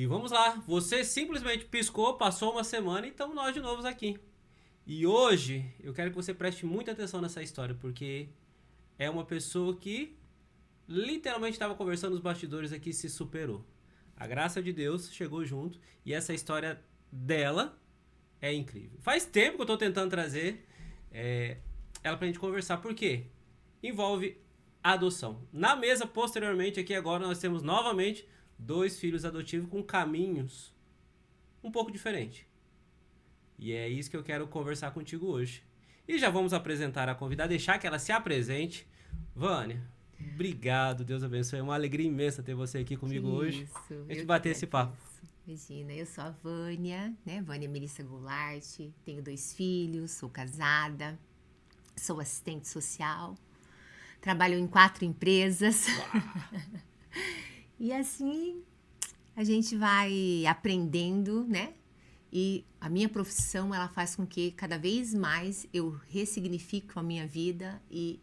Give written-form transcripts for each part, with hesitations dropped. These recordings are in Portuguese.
E vamos lá, você simplesmente piscou, passou uma semana e estamos nós de novo aqui. E hoje eu quero que você preste muita atenção nessa história, porque é uma pessoa que literalmente estava conversando nos bastidores aqui e se superou. A graça de Deus chegou junto e essa história dela é incrível. Faz tempo que eu estou tentando trazer ela pra gente conversar, por quê? Envolve adoção. Na mesa, posteriormente, aqui agora nós temos novamente 2 filhos adotivos com caminhos um pouco diferentes. E é isso que eu quero conversar contigo hoje. E já vamos apresentar a convidada, deixar que ela se apresente. Vânia, obrigado, Deus abençoe. É uma alegria imensa ter você aqui comigo hoje. A gente bater esse papo. Imagina, eu sou a Vânia, né? Vânia Melissa Goulart, tenho 2 filhos, sou casada, sou assistente social, trabalho em 4 empresas. E assim a gente vai aprendendo, né? E a minha profissão, ela faz com que cada vez mais eu ressignifique a minha vida e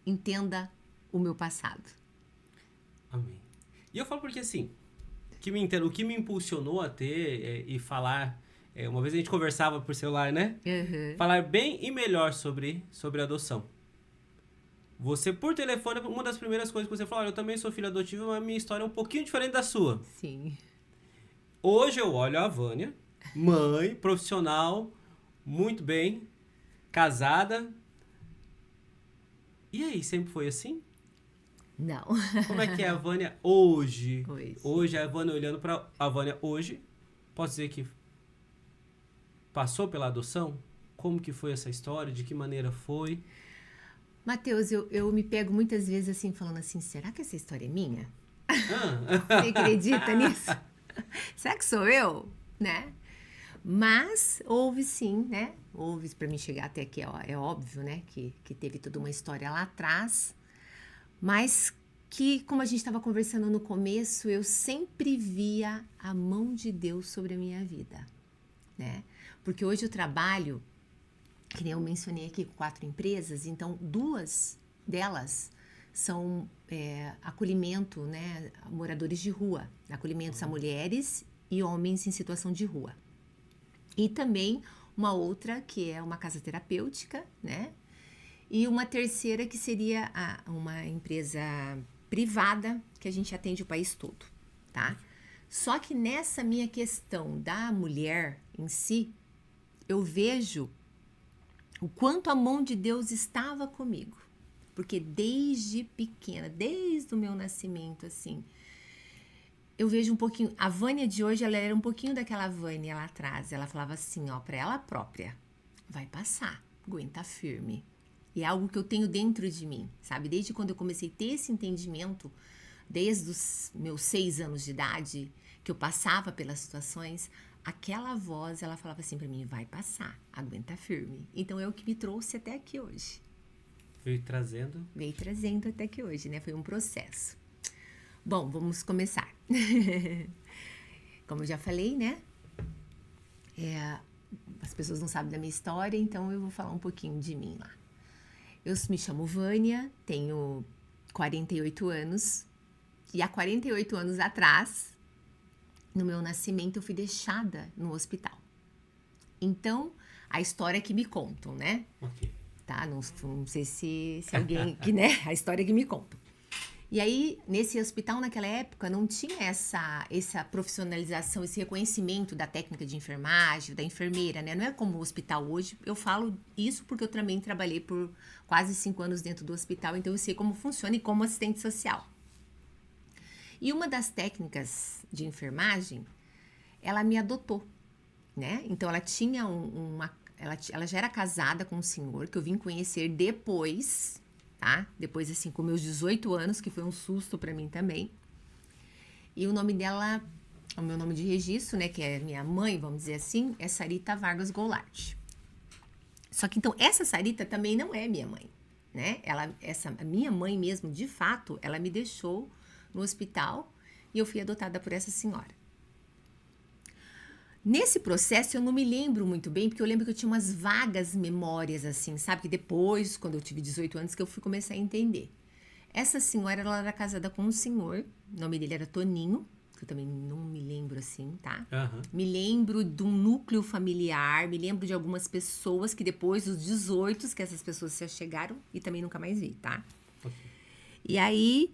entenda o meu passado. Amém. E eu falo porque assim, o que me impulsionou a ter e falar, uma vez a gente conversava por celular, né? Uhum. Falar bem e melhor sobre adoção. Você, por telefone, uma das primeiras coisas que você falou, eu também sou filho adotivo, mas a minha história é um pouquinho diferente da sua. Sim. Hoje eu olho a Vânia, mãe, profissional, muito bem, casada. E aí, sempre foi assim? Não. Como é que é a Vânia hoje? Hoje. Hoje, a Vânia olhando para a Vânia hoje, posso dizer que passou pela adoção? Como que foi essa história? De que maneira foi? Mateus, eu me pego muitas vezes assim, falando assim, será que essa história é minha? Ah. Você acredita nisso? Será que sou eu? Né? Mas houve sim, né? Houve, para mim chegar até aqui, ó, é óbvio, né? Que teve toda uma história lá atrás, mas que, como a gente estava conversando no começo, eu sempre via a mão de Deus sobre a minha vida, né? Porque hoje eu trabalho, que nem eu mencionei aqui, com 4 empresas, então 2 delas são acolhimento, né, a moradores de rua, acolhimentos a mulheres e homens em situação de rua. E também uma outra que é uma casa terapêutica, né? E uma terceira que seria uma empresa privada que a gente atende o país todo, tá? Só que nessa minha questão da mulher em si, eu vejo o quanto a mão de Deus estava comigo. Porque desde pequena, desde o meu nascimento, assim, eu vejo um pouquinho... A Vânia de hoje, ela era um pouquinho daquela Vânia lá atrás. Ela falava assim, ó, pra ela própria, vai passar, aguenta firme. E é algo que eu tenho dentro de mim, sabe? Desde quando eu comecei a ter esse entendimento, desde os meus 6 anos de idade, que eu passava pelas situações, aquela voz, ela falava assim pra mim, vai passar, aguenta firme. Então é o que me trouxe até aqui hoje. Veio trazendo. Veio trazendo até aqui hoje, né? Foi um processo. Bom, vamos começar. Como eu já falei, né? As pessoas não sabem da minha história, então eu vou falar um pouquinho de mim lá. Eu me chamo Vânia, tenho 48 anos. E há 48 anos atrás, no meu nascimento, eu fui deixada no hospital. Então, a história que me contam, né? Ok. Tá? Não sei se alguém... que, né? A história que me contam. E aí, nesse hospital, naquela época, não tinha essa profissionalização, esse reconhecimento da técnica de enfermagem, da enfermeira, né? Não é como o hospital hoje. Eu falo isso porque eu também trabalhei por quase 5 anos dentro do hospital, então eu sei como funciona e como assistente social. E uma das técnicas de enfermagem, ela me adotou, né? Então, ela tinha ela já era casada com um senhor que eu vim conhecer depois, tá? Depois, assim, com meus 18 anos, que foi um susto pra mim também. E o nome dela, o meu nome de registro, né, que é minha mãe, vamos dizer assim, é Sarita Vargas Goulart. Só que, então, essa Sarita também não é minha mãe, né? A minha mãe mesmo, de fato, ela me deixou no hospital e eu fui adotada por essa senhora. Nesse processo eu não me lembro muito bem, porque eu lembro que eu tinha umas vagas memórias assim, sabe? Que depois, quando eu tive 18 anos, que eu fui começar a entender. Essa senhora, ela era casada com um senhor, o nome dele era Toninho, que eu também não me lembro assim, tá? Aham. Me lembro de um núcleo familiar, me lembro de algumas pessoas que depois dos 18 que essas pessoas se achegaram e também nunca mais vi, tá? Ok. E aí,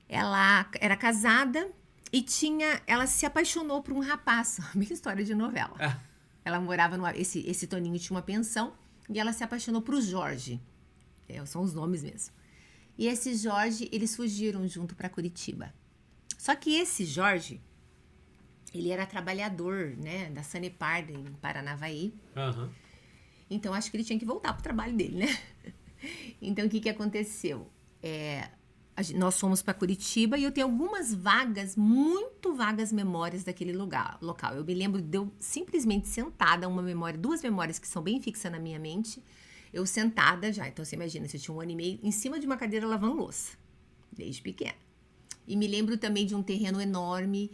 ela era casada e ela se apaixonou por um rapaz, minha história de novela. Ah, Ela morava esse Toninho tinha uma pensão e ela se apaixonou por Jorge. São os nomes mesmo. E esse Jorge, eles fugiram junto para Curitiba. Só que esse Jorge, ele era trabalhador, né, da Sanepar em Paranavaí. aham. Então, acho que ele tinha que voltar pro trabalho dele, né? Então, o que aconteceu? Nós fomos para Curitiba e eu tenho algumas muito vagas memórias daquele local. Eu me lembro de eu simplesmente sentada, duas memórias que são bem fixas na minha mente. Eu sentada já, então você imagina, se eu tinha 1 ano e meio, em cima de uma cadeira lavando louça, desde pequena. E me lembro também de um terreno enorme.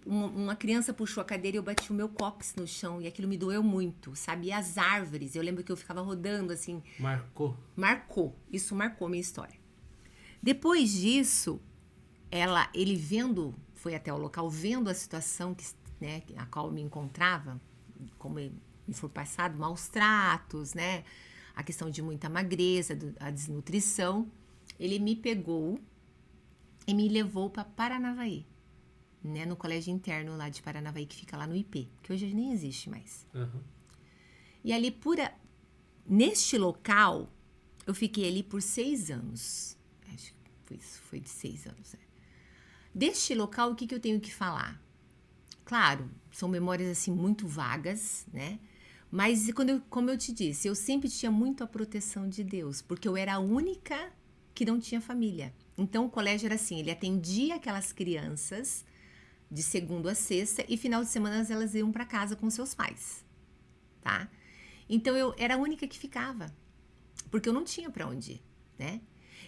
Uma criança puxou a cadeira e eu bati o meu cóccix no chão. E aquilo me doeu muito, sabe? E as árvores, eu lembro que eu ficava rodando assim. Marcou. Isso marcou a minha história. Depois disso, ele foi até o local, vendo a situação né, a qual eu me encontrava, como me foi passado, maus tratos, né? A questão de muita magreza, a desnutrição. Ele me pegou e me levou para Paranavaí, né, no colégio interno lá de Paranavaí, que fica lá no IP, que hoje nem existe mais. Uhum. E ali, neste local, eu fiquei ali por 6 anos. Acho que foi de 6 anos. Né? Deste local, o que eu tenho que falar? Claro, são memórias assim muito vagas, né? Mas, como eu te disse, eu sempre tinha muito a proteção de Deus, porque eu era a única que não tinha família. Então, o colégio era assim, ele atendia aquelas crianças de segunda a sexta e final de semana elas iam para casa com seus pais, tá? Então, eu era a única que ficava, porque eu não tinha para onde ir, né?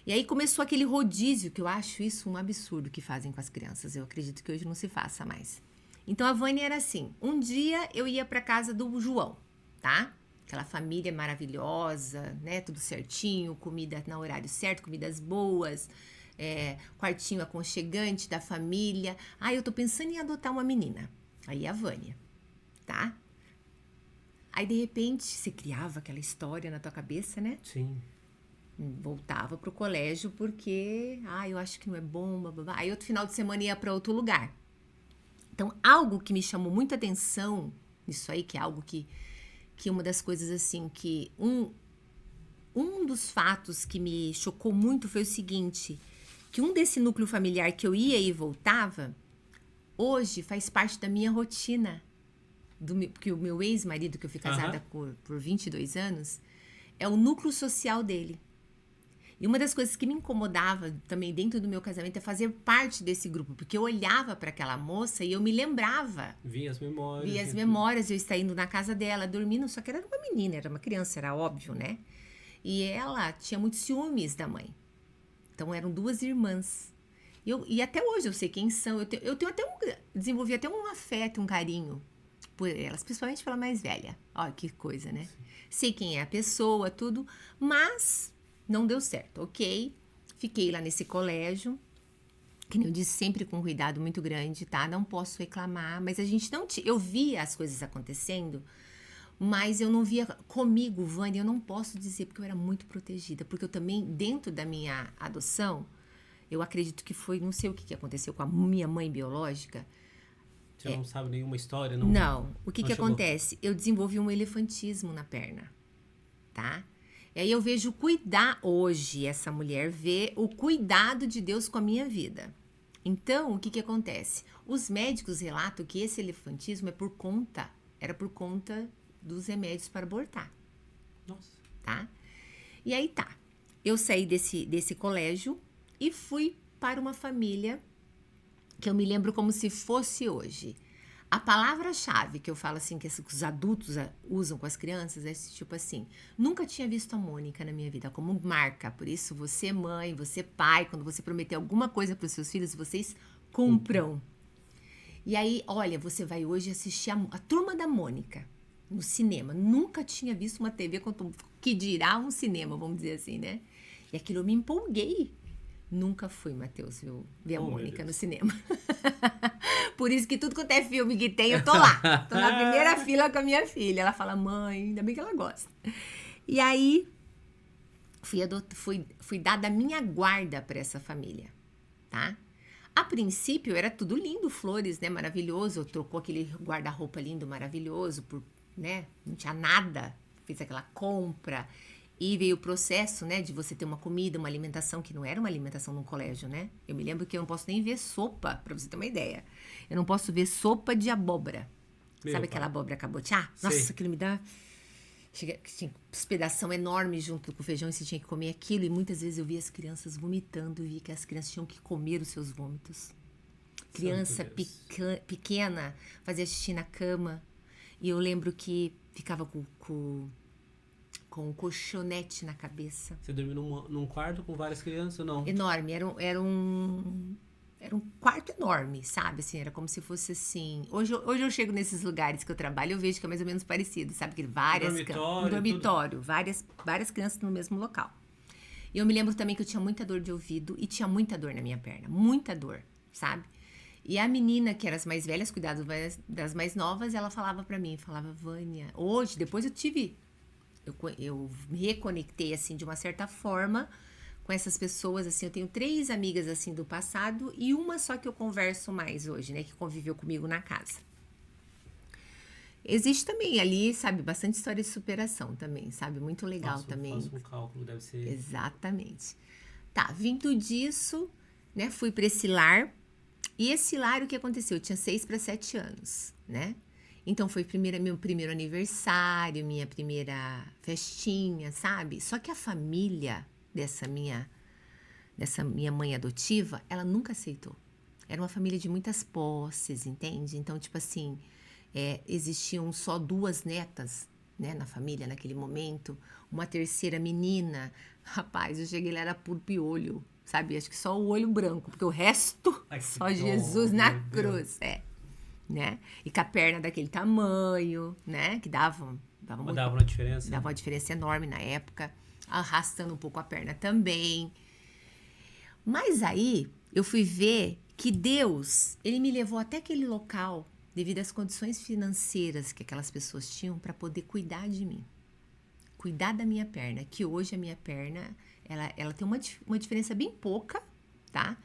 E aí começou aquele rodízio, que eu acho isso um absurdo que fazem com as crianças. Eu acredito que hoje não se faça mais. Então, a Vânia era assim, um dia eu ia para casa do João, tá? Aquela família maravilhosa, né? Tudo certinho, comida no horário certo, comidas boas, quartinho aconchegante da família. Eu tô pensando em adotar uma menina. Aí a Vânia, tá? Aí, de repente, você criava aquela história na tua cabeça, né? Sim. Voltava pro colégio porque, eu acho que não é bom, blá, blá, blá. Aí, outro final de semana ia para outro lugar. Então, algo que me chamou muita atenção nisso aí, que é algo que uma das coisas assim, que um dos fatos que me chocou muito foi o seguinte, que desse núcleo familiar que eu ia e voltava, hoje faz parte da minha rotina, porque o meu ex-marido, que eu fui casada por 22 anos, é o núcleo social dele. E uma das coisas que me incomodava também dentro do meu casamento é fazer parte desse grupo, porque eu olhava para aquela moça e eu me lembrava. Via as memórias. Via as memórias, eu estava indo na casa dela, dormindo, só que era uma menina, era uma criança, era óbvio, né? E ela tinha muitos ciúmes da mãe. Então, eram 2 irmãs. E até hoje eu sei quem são. Eu tenho até desenvolvi até um afeto, um carinho por elas, principalmente pela mais velha. Olha que coisa, né? Sei quem é a pessoa, tudo, mas não deu certo, ok? Fiquei lá nesse colégio, que eu disse, sempre com cuidado muito grande, tá? Não posso reclamar, mas a gente não eu via as coisas acontecendo, mas eu não via comigo, Vânia, eu não posso dizer, porque eu era muito protegida, porque eu também, dentro da minha adoção, eu acredito que foi, não sei o que aconteceu com a minha mãe biológica. Você não sabe nenhuma história? Não. O que acontece? Eu desenvolvi um elefantismo na perna, tá? E aí eu vejo hoje essa mulher vê o cuidado de Deus com a minha vida. Então, o que acontece? Os médicos relatam que esse elefantismo era por conta dos remédios para abortar. Nossa. Tá? E aí tá. Eu saí desse colégio e fui para uma família que eu me lembro como se fosse hoje. A palavra-chave que eu falo assim, que os adultos usam com as crianças, é tipo assim, nunca tinha visto a Mônica na minha vida como marca, por isso você mãe, você pai, quando você prometer alguma coisa para os seus filhos, vocês cumpram. E aí, olha, você vai hoje assistir a Turma da Mônica no cinema, nunca tinha visto uma TV que dirá um cinema, vamos dizer assim, né? E aquilo eu me empolguei. Nunca fui, Matheus, ver a Mônica no cinema. Por isso que tudo quanto é filme que tem, eu tô lá. Tô na primeira fila com a minha filha. Ela fala, mãe, ainda bem que ela gosta. E aí, fui dada a minha guarda para essa família, tá? A princípio, era tudo lindo, flores, né? Maravilhoso. Trocou aquele guarda-roupa lindo, maravilhoso, né? Não tinha nada. Fiz aquela compra. E veio o processo, né, de você ter uma comida, uma alimentação, que não era uma alimentação no colégio, né? Eu me lembro que eu não posso nem ver sopa, pra você ter uma ideia. Eu não posso ver sopa de abóbora. Sabe aquela abóbora cabotiá? Nossa, aquilo me dá... Tinha uns pedação enorme junto com o feijão e você tinha que comer aquilo. E muitas vezes eu via as crianças vomitando e via que as crianças tinham que comer os seus vômitos. Criança pequena fazia xixi na cama. E eu lembro que ficava com um colchonete na cabeça. Você dormiu num quarto com várias crianças ou não? Enorme, era um quarto enorme, sabe? Assim, era como se fosse assim... Hoje eu chego nesses lugares que eu trabalho, eu vejo que é mais ou menos parecido, sabe? Que várias dormitório, um dormitório, várias crianças no mesmo local. E eu me lembro também que eu tinha muita dor de ouvido e tinha muita dor na minha perna, muita dor, sabe? E a menina, que era as mais velhas, cuidava das mais novas, ela falava pra mim, falava, Vânia, hoje, depois eu me reconectei, assim, de uma certa forma com essas pessoas, assim, eu tenho 3 amigas, assim, do passado e uma só que eu converso mais hoje, né, que conviveu comigo na casa. Existe também ali, sabe, bastante história de superação também, sabe, muito legal também. Faço um cálculo, deve ser... Exatamente. Tá, vindo disso, né, fui pra esse lar, e esse lar, o que aconteceu? Eu tinha 6 para 7 anos, né? Então, foi meu primeiro aniversário, minha primeira festinha, sabe? Só que a família dessa minha mãe adotiva, ela nunca aceitou. Era uma família de muitas posses, entende? Então, tipo assim, existiam só 2 netas, né, na família naquele momento. Uma terceira menina. Rapaz, eu cheguei lá, era puro piolho, sabe? Acho que só o olho branco, porque o resto, só Jesus na cruz, né? E com a perna daquele tamanho, né? Que dava uma diferença. Dava uma diferença enorme na época. Arrastando um pouco a perna também. Mas aí, eu fui ver que Deus, ele me levou até aquele local, devido às condições financeiras que aquelas pessoas tinham, para poder cuidar de mim. Cuidar da minha perna. Que hoje a minha perna, ela tem uma diferença bem pouca, tá?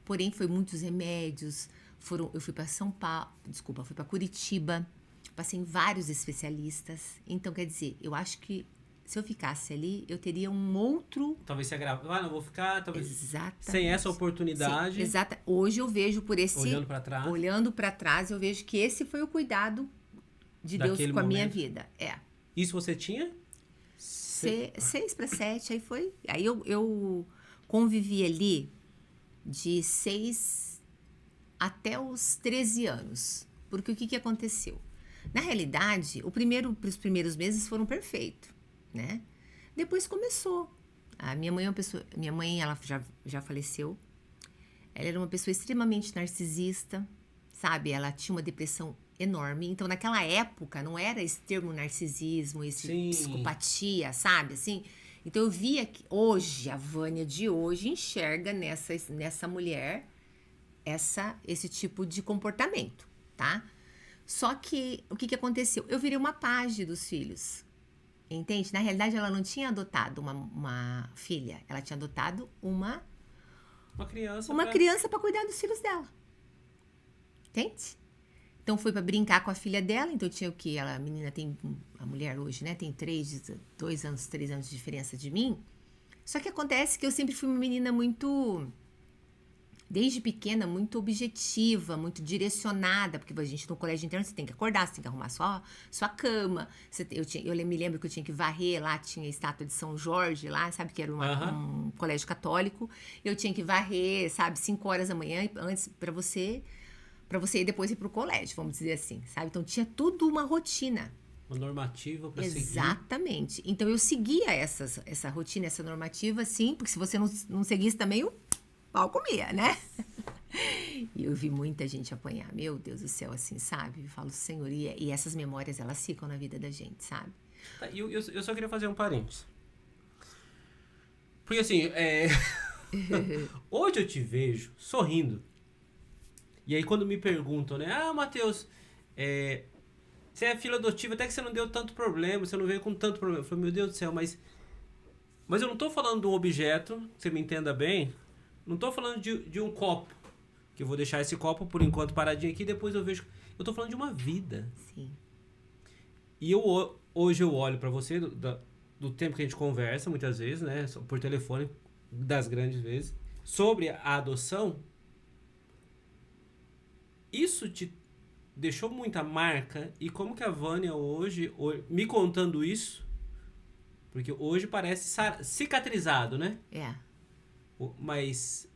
Porém, foi muitos remédios. Eu fui para fui para Curitiba, passei em vários especialistas. Então, quer dizer, eu acho que se eu ficasse ali, eu teria um outro... Talvez se agravar, não vou ficar, talvez... Exatamente. Sem essa oportunidade... Sim, hoje eu vejo por esse... Olhando para trás, eu vejo que esse foi o cuidado de Deus com a minha vida. Isso você tinha? 6 para 7, aí foi... Aí eu convivi ali de 6 até os 13 anos. Porque o que aconteceu? Na realidade, os primeiros meses foram perfeitos, né? Depois começou. A minha mãe, ela já faleceu. Ela era uma pessoa extremamente narcisista, sabe? Ela tinha uma depressão enorme. Então, naquela época, não era esse termo narcisismo, psicopatia, sabe? Assim, então, eu via que hoje, a Vânia de hoje enxerga nessa mulher esse tipo de comportamento, tá? Só que, o que aconteceu? Eu virei uma pajem dos filhos, entende? Na realidade, ela não tinha adotado uma filha, ela tinha adotado uma criança para cuidar dos filhos dela, entende? Então, foi para brincar com a filha dela, então tinha o quê? A mulher hoje, né, tem 2 anos, 3 anos de diferença de mim, só que acontece que eu sempre fui uma menina desde pequena, muito objetiva, muito direcionada, porque a gente no colégio interno você tem que acordar, você tem que arrumar sua cama. Eu me lembro que eu tinha que varrer, lá tinha a estátua de São Jorge, lá, sabe, que era um colégio católico. Eu tinha que varrer, sabe, 5 horas da manhã, antes para você ir depois ir pro colégio, vamos dizer assim, sabe? Então tinha tudo uma rotina. Uma normativa para seguir. Exatamente. Então eu seguia essa rotina, essa normativa, sim, porque se você não seguisse também, o pau comia, né? E eu vi muita gente apanhar. Meu Deus do céu, assim, sabe? Eu falo, Senhor, e essas memórias, elas ficam na vida da gente, sabe? Tá, eu só queria fazer um parênteses. Porque, assim, hoje eu te vejo sorrindo. E aí quando me perguntam, né? Ah, Matheus, você é filho adotivo, até que você não deu tanto problema, você não veio com tanto problema. Eu falei, meu Deus do céu, mas eu não tô falando de um objeto, que você me entenda bem. Não tô falando de um copo, que eu vou deixar esse copo por enquanto paradinho aqui, depois eu vejo. Eu tô falando de uma vida. Sim. E hoje eu olho pra você, do tempo que a gente conversa, muitas vezes, né? Por telefone, das grandes vezes, sobre a adoção. Isso te deixou muita marca. E como que a Vânia hoje me contando isso, porque hoje parece cicatrizado, né? É. Mas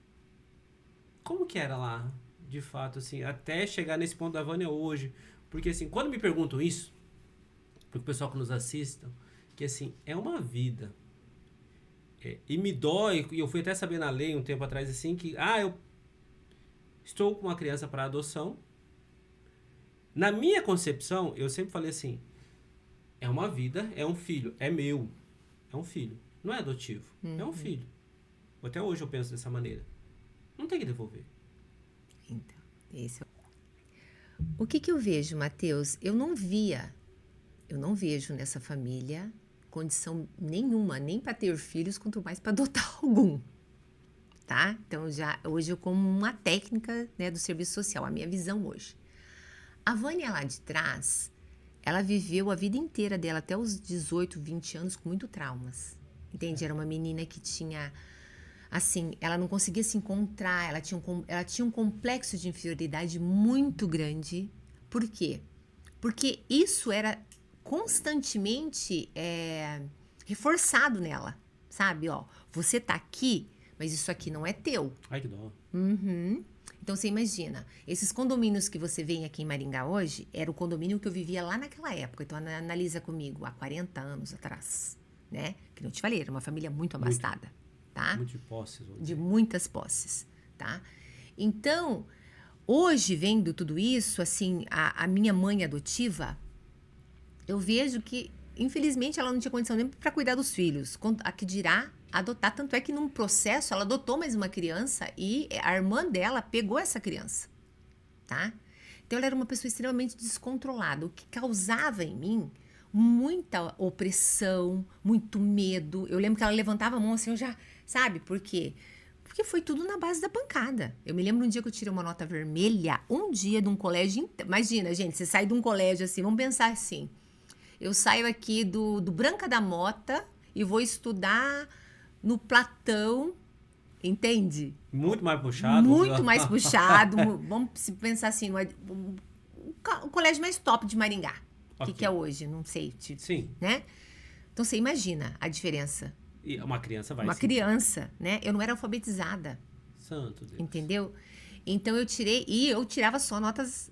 como que era lá, de fato, assim, até chegar nesse ponto da Vânia hoje? Porque, assim, quando me perguntam isso, pro pessoal que nos assistam, que, assim, é uma vida. E me dói, e eu fui até saber na lei um tempo atrás, assim, que, eu estou com uma criança para adoção. Na minha concepção, eu sempre falei assim, é uma vida, é um filho, é meu, é um filho. Não é adotivo, é um filho. Até hoje eu penso dessa maneira. Não tem que devolver. Então, esse é o que eu vejo, Matheus? Eu não vejo nessa família condição nenhuma, nem para ter filhos, quanto mais para adotar algum, tá? Então, hoje eu como uma técnica, né, do serviço social, a minha visão hoje. A Vânia lá de trás, ela viveu a vida inteira dela, até os 18, 20 anos, com muito traumas, entende? Era uma menina que tinha, assim, ela não conseguia se encontrar, ela tinha um complexo de inferioridade muito grande. Por quê? Porque isso era constantemente reforçado nela, sabe? Ó, você tá aqui, mas isso aqui não é teu. Ai, que dó. Uhum. Então, você imagina, esses condomínios que você vê aqui em Maringá hoje, era o condomínio que eu vivia lá naquela época. Então, analisa comigo, há 40 anos atrás, né? Que não te falei, era uma família muito abastada, tá? Muito de posses. De muitas posses, tá? Então, hoje, vendo tudo isso, assim, a minha mãe adotiva, eu vejo que, infelizmente, ela não tinha condição nem para cuidar dos filhos. A que dirá adotar. Tanto é que, num processo, ela adotou mais uma criança e a irmã dela pegou essa criança, tá? Então, ela era uma pessoa extremamente descontrolada, o que causava em mim muita opressão, muito medo. Eu lembro que ela levantava a mão assim, eu já... Sabe por quê? Porque foi tudo na base da pancada. Eu me lembro um dia que eu tirei uma nota vermelha, um dia de um colégio... Imagina, gente, você sai de um colégio assim, vamos pensar assim. Eu saio aqui do Branca da Mota e vou estudar no Platão, entende? Muito mais puxado. Muito mais puxado. Vamos pensar assim, o colégio mais top de Maringá. O Okay. que é hoje? Não sei. Sim. Né? Então, você imagina a diferença. E uma criança vai Uma criança, né? Eu não era alfabetizada. Santo Deus. Entendeu? Então, eu tirava só notas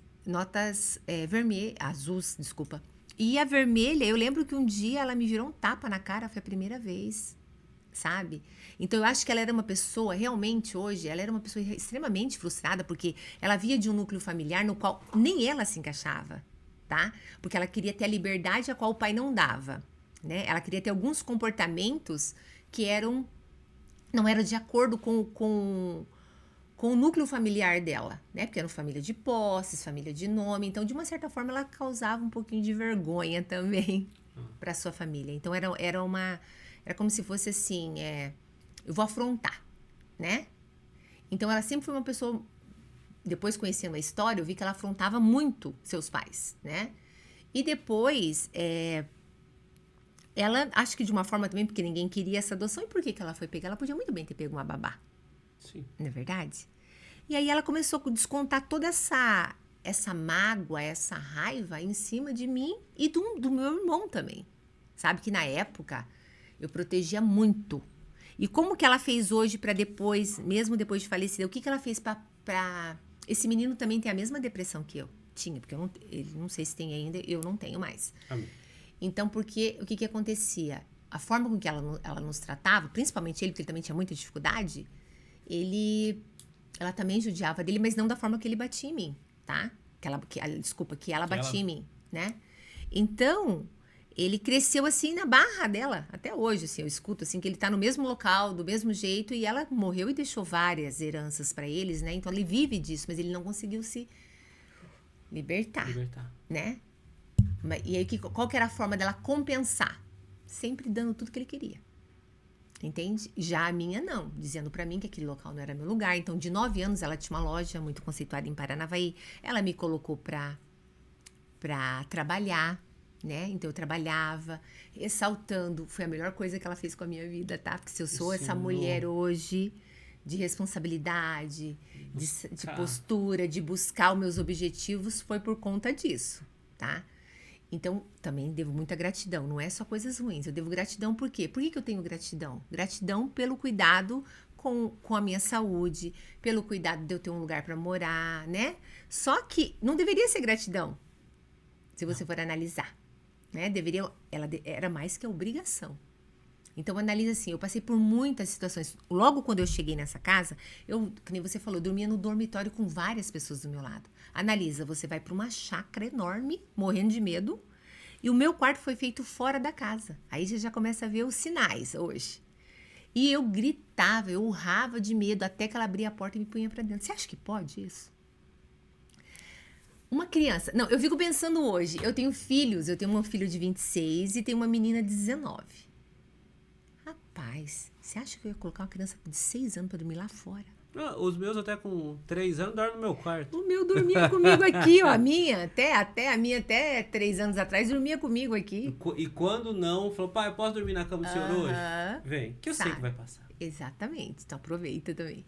vermelhas, azuis, desculpa. E a vermelha, eu lembro que um dia ela me virou um tapa na cara, foi a primeira vez, sabe? Então, eu acho que ela era uma pessoa, realmente, hoje, ela era uma pessoa extremamente frustrada, porque ela via de um núcleo familiar no qual nem ela se encaixava, tá? Porque ela queria ter a liberdade a qual o pai não dava, né? Ela queria ter alguns comportamentos que não eram de acordo com o núcleo familiar dela, né? Porque era uma família de posses, família de nome. Então, de uma certa forma, ela causava um pouquinho de vergonha também para sua família. Então, era como se fosse assim, eu vou afrontar, né? Então, ela sempre foi uma pessoa... Depois, conhecendo a história, eu vi que ela afrontava muito seus pais, né? E depois, ela, acho que de uma forma também, porque ninguém queria essa adoção. E por que ela foi pegar? Ela podia muito bem ter pego uma babá. Sim. Não é verdade? E aí ela começou a descontar toda essa mágoa, essa raiva em cima de mim e do meu irmão também. Sabe que na época eu protegia muito. E como que ela fez hoje para depois, mesmo depois de falecida, o que ela fez para esse menino também ter a mesma depressão que eu tinha? Porque ele não sei se tem ainda, eu não tenho mais. Amém. Então, o que acontecia? A forma com que ela nos tratava, principalmente ele, porque ele também tinha muita dificuldade, ela também judiava dele, mas não da forma que ele batia em mim, tá? Que ela batia em mim, né? Então, ele cresceu assim na barra dela, até hoje, assim, eu escuto assim que ele tá no mesmo local, do mesmo jeito, e ela morreu e deixou várias heranças para eles, né? Então ele vive disso, mas ele não conseguiu se libertar, né? E aí qual que era a forma dela compensar? Sempre dando tudo que ele queria. Entende? Já a minha não, dizendo para mim que aquele local não era meu lugar. Então, de 9 anos, ela tinha uma loja muito conceituada em Paranavaí. Ela me colocou pra trabalhar, né? Então, eu trabalhava, ressaltando. Foi a melhor coisa que ela fez com a minha vida, tá? Porque se eu sou essa mulher hoje de responsabilidade, de postura, de buscar os meus objetivos, foi por conta disso, tá? Então, também devo muita gratidão. Não é só coisas ruins. Eu devo gratidão por quê? Por que eu tenho gratidão? Gratidão pelo cuidado com a minha saúde, pelo cuidado de eu ter um lugar para morar, né? Só que não deveria ser gratidão, se você for analisar, né? Ela era mais que a obrigação. Então, analisa assim, eu passei por muitas situações. Logo quando eu cheguei nessa casa, que nem você falou, eu dormia no dormitório com várias pessoas do meu lado. Analisa, você vai para uma chácara enorme, morrendo de medo, e o meu quarto foi feito fora da casa. Aí você já começa a ver os sinais hoje. E eu gritava, eu urrava de medo, até que ela abria a porta e me punha para dentro. Você acha que pode isso? Uma criança... Não, eu fico pensando hoje, eu tenho filhos, eu tenho um filho de 26 e tenho uma menina de 19. Rapaz, você acha que eu ia colocar uma criança de 6 anos pra dormir lá fora? Os meus até com 3 anos dormem no meu quarto. O meu dormia comigo aqui, ó. A minha até 3 anos atrás dormia comigo aqui. E quando não, falou, pai, eu posso dormir na cama do senhor hoje? Vem, que eu sei que vai passar. Exatamente, então aproveita também.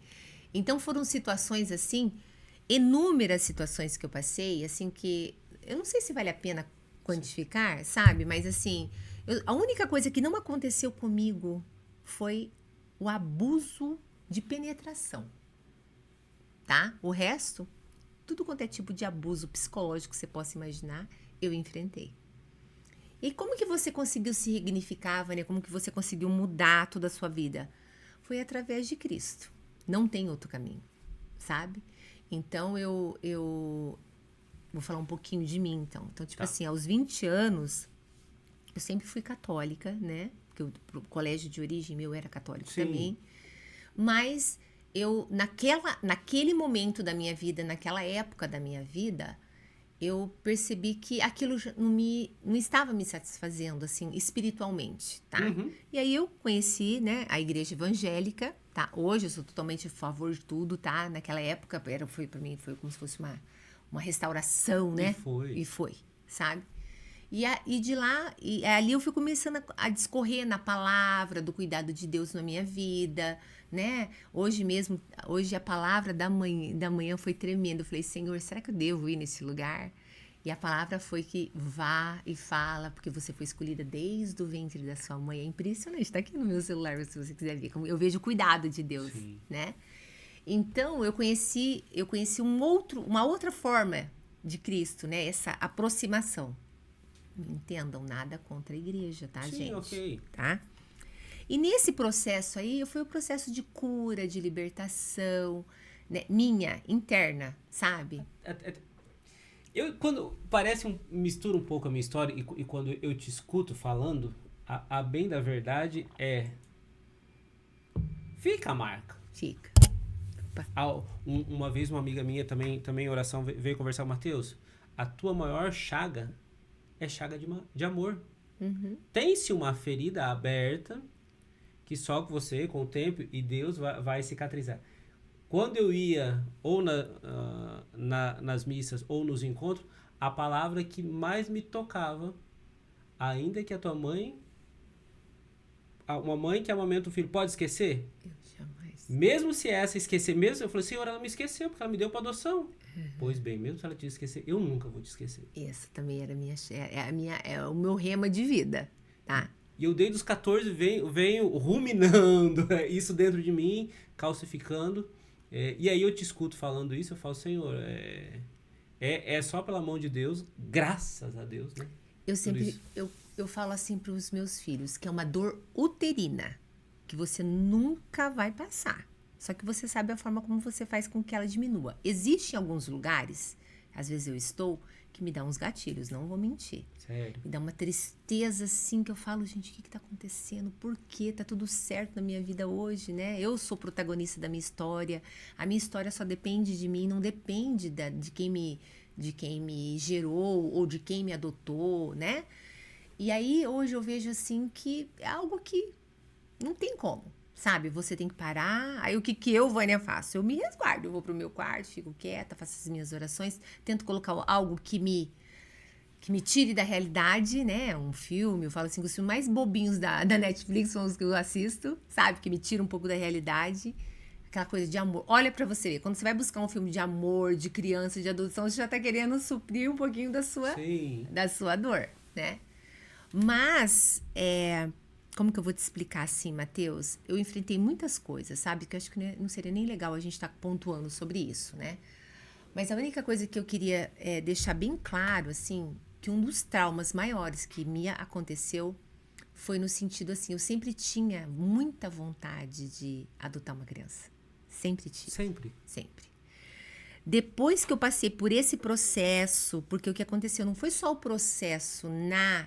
Então foram situações assim, inúmeras situações que eu passei, assim, que eu não sei se vale a pena quantificar, sabe? Mas assim, a única coisa que não aconteceu comigo foi o abuso de penetração, tá? O resto, tudo quanto é tipo de abuso psicológico que você possa imaginar, eu enfrentei. E como que você conseguiu se significar, Vânia? Como que você conseguiu mudar toda a sua vida? Foi através de Cristo. Não tem outro caminho, sabe? Então, eu vou falar um pouquinho de mim, então. Então, tipo assim, aos 20 anos, eu sempre fui católica, né? Porque o colégio de origem meu era católico também. Mas eu, naquele momento da minha vida, naquela época da minha vida, eu percebi que aquilo não estava me satisfazendo, assim, espiritualmente, tá? E aí eu conheci, né, a igreja evangélica, tá? Hoje eu sou totalmente a favor de tudo, tá? Naquela época, pra mim, foi como se fosse uma restauração, né? E foi, sabe? E de lá, ali eu fui começando a discorrer na palavra do cuidado de Deus na minha vida, né? Hoje a palavra da manhã foi tremenda. Eu falei, Senhor, será que eu devo ir nesse lugar? E a palavra foi que vá e fala, porque você foi escolhida desde o ventre da sua mãe. É impressionante, tá aqui no meu celular, se você quiser ver. Como eu vejo o cuidado de Deus, né? Então, eu conheci uma outra forma de Cristo, né? Essa aproximação. Não entendam nada contra a igreja, tá, gente? Ok. Tá? E nesse processo aí, foi o processo de cura, de libertação, né? Minha, interna, sabe? Quando mistura um pouco a minha história e quando eu te escuto falando, a bem da verdade fica a marca. Fica. Uma vez uma amiga minha também em oração veio conversar com o Matheus. A tua maior chaga é chaga de amor. Tem-se uma ferida aberta que só com você, com o tempo, e Deus vai cicatrizar. Quando eu ia ou nas missas ou nos encontros, a palavra que mais me tocava, ainda que a tua mãe, uma mãe que amamenta o filho, pode esquecer? Eu jamais. Mesmo se essa esquecer, eu falei, Senhor, ela me esqueceu, porque ela me deu para adoção. Pois bem, mesmo se ela te esquecer, eu nunca vou te esquecer. Essa também era é o meu rema de vida, tá? E eu desde os 14 venho ruminando isso dentro de mim, calcificando. E aí eu te escuto falando isso, eu falo, Senhor, é só pela mão de Deus, graças a Deus, né? Eu sempre, eu falo assim para os meus filhos, que é uma dor uterina, que você nunca vai passar. Só que você sabe a forma como você faz com que ela diminua. Existem alguns lugares, às vezes eu estou, que me dá uns gatilhos, não vou mentir. Sério? Me dá uma tristeza, assim, que eu falo, gente, o que tá acontecendo? Por quê? Tá tudo certo na minha vida hoje, né? Eu sou protagonista da minha história. A minha história só depende de mim, não depende de quem me gerou ou de quem me adotou, né? E aí, hoje eu vejo, assim, que é algo que não tem como, sabe? Você tem que parar. Aí, o que eu, Vânia, faço? Eu me resguardo. Eu vou pro meu quarto, fico quieta, faço as minhas orações, tento colocar algo que me tire da realidade, né? Um filme, eu falo assim, os filmes mais bobinhos da Netflix são os que eu assisto, sabe? Que me tira um pouco da realidade. Aquela coisa de amor. Olha pra você ver, quando você vai buscar um filme de amor, de criança, de adoção, você já tá querendo suprir um pouquinho Sim. da sua dor, né? Mas, como que eu vou te explicar assim, Matheus? Eu enfrentei muitas coisas, sabe? Que eu acho que não seria nem legal a gente estar pontuando sobre isso, né? Mas a única coisa que eu queria deixar bem claro, assim, que um dos traumas maiores que me aconteceu foi no sentido assim, eu sempre tinha muita vontade de adotar uma criança. Sempre tive. Sempre? Sempre. Depois que eu passei por esse processo, porque o que aconteceu não foi só o processo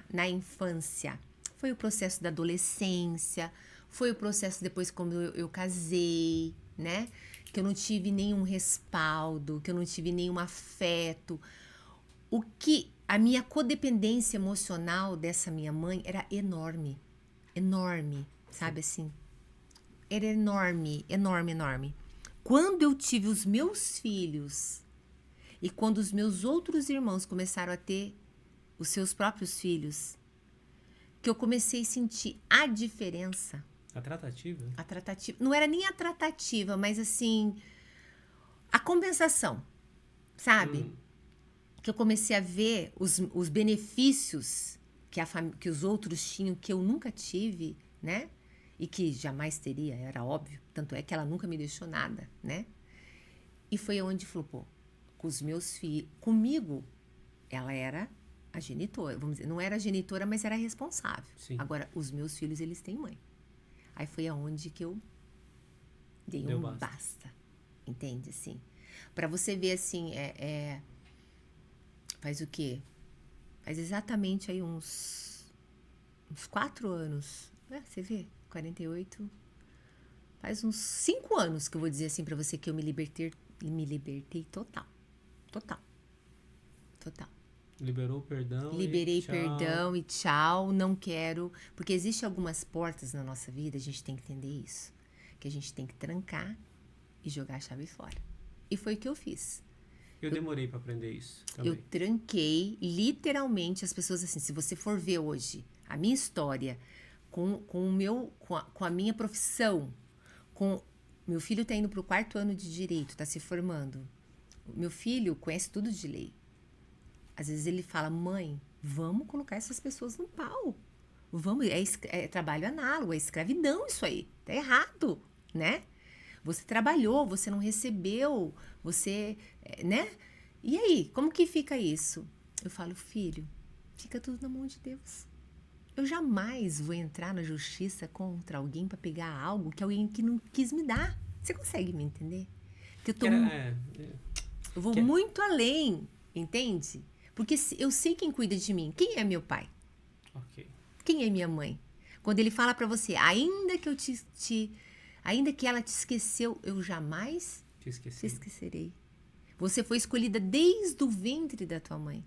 na infância, foi o processo da adolescência, foi o processo depois quando eu casei, né? Que eu não tive nenhum respaldo, que eu não tive nenhum afeto. A minha codependência emocional dessa minha mãe era enorme. Enorme, sabe assim? Era enorme, enorme, enorme. Quando eu tive os meus filhos e quando os meus outros irmãos começaram a ter os seus próprios filhos, que eu comecei a sentir a diferença. A tratativa? A tratativa. Não era nem a tratativa, mas assim, a compensação, sabe? Que eu comecei a ver os benefícios que os outros tinham, que eu nunca tive, né? E que jamais teria, era óbvio. Tanto é que ela nunca me deixou nada, né? E foi onde falou, pô, com os meus filhos, comigo, ela era a genitora. Vamos dizer, não era a genitora, mas era a responsável. Sim. Agora, os meus filhos, eles têm mãe. Aí foi aonde que eu dei Deu um basta. Entende, assim? Pra você ver, assim, faz o quê? Faz exatamente aí uns 4 anos. Você vê? 48. Faz uns 5 anos que eu vou dizer assim pra você que eu me libertei total. Total. Total. Liberou o perdão. Liberei perdão e tchau, não quero. Porque existem algumas portas na nossa vida, a gente tem que entender isso. Que a gente tem que trancar e jogar a chave fora. E foi o que eu fiz. Eu demorei pra aprender isso também. Eu tranquei, literalmente, as pessoas assim, se você for ver hoje a minha história com a minha profissão, meu filho tá indo pro 4º ano de direito, tá se formando. Meu filho conhece tudo de lei. Às vezes ele fala, mãe, vamos colocar essas pessoas no pau. Vamos, é trabalho análogo, é escravidão isso aí. Tá errado, né? Você trabalhou, você não recebeu, você, né? E aí, como que fica isso? Eu falo, filho, fica tudo na mão de Deus. Eu jamais vou entrar na justiça contra alguém para pegar algo que alguém que não quis me dar. Você consegue me entender? Que eu vou muito além, entende? Porque eu sei quem cuida de mim. Quem é meu pai? Ok. Quem é minha mãe? Quando ele fala para você, ainda que ainda que ela te esqueceu, eu jamais te esquecerei. Você foi escolhida desde o ventre da tua mãe.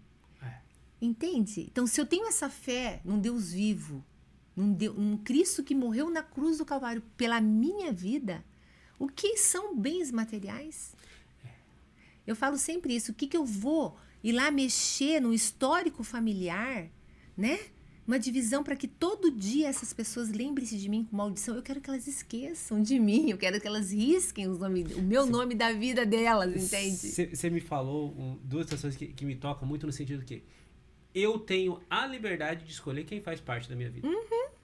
Entende? Então, se eu tenho essa fé num Deus vivo, num Cristo que morreu na cruz do Calvário pela minha vida, o que são bens materiais? Eu falo sempre isso. O que eu vou ir lá mexer no histórico familiar, né? Uma divisão para que todo dia essas pessoas lembrem-se de mim com maldição. Eu quero que elas esqueçam de mim. Eu quero que elas risquem o meu nome da vida delas, entende? Você me falou duas situações que me tocam muito no sentido que eu tenho a liberdade de escolher quem faz parte da minha vida.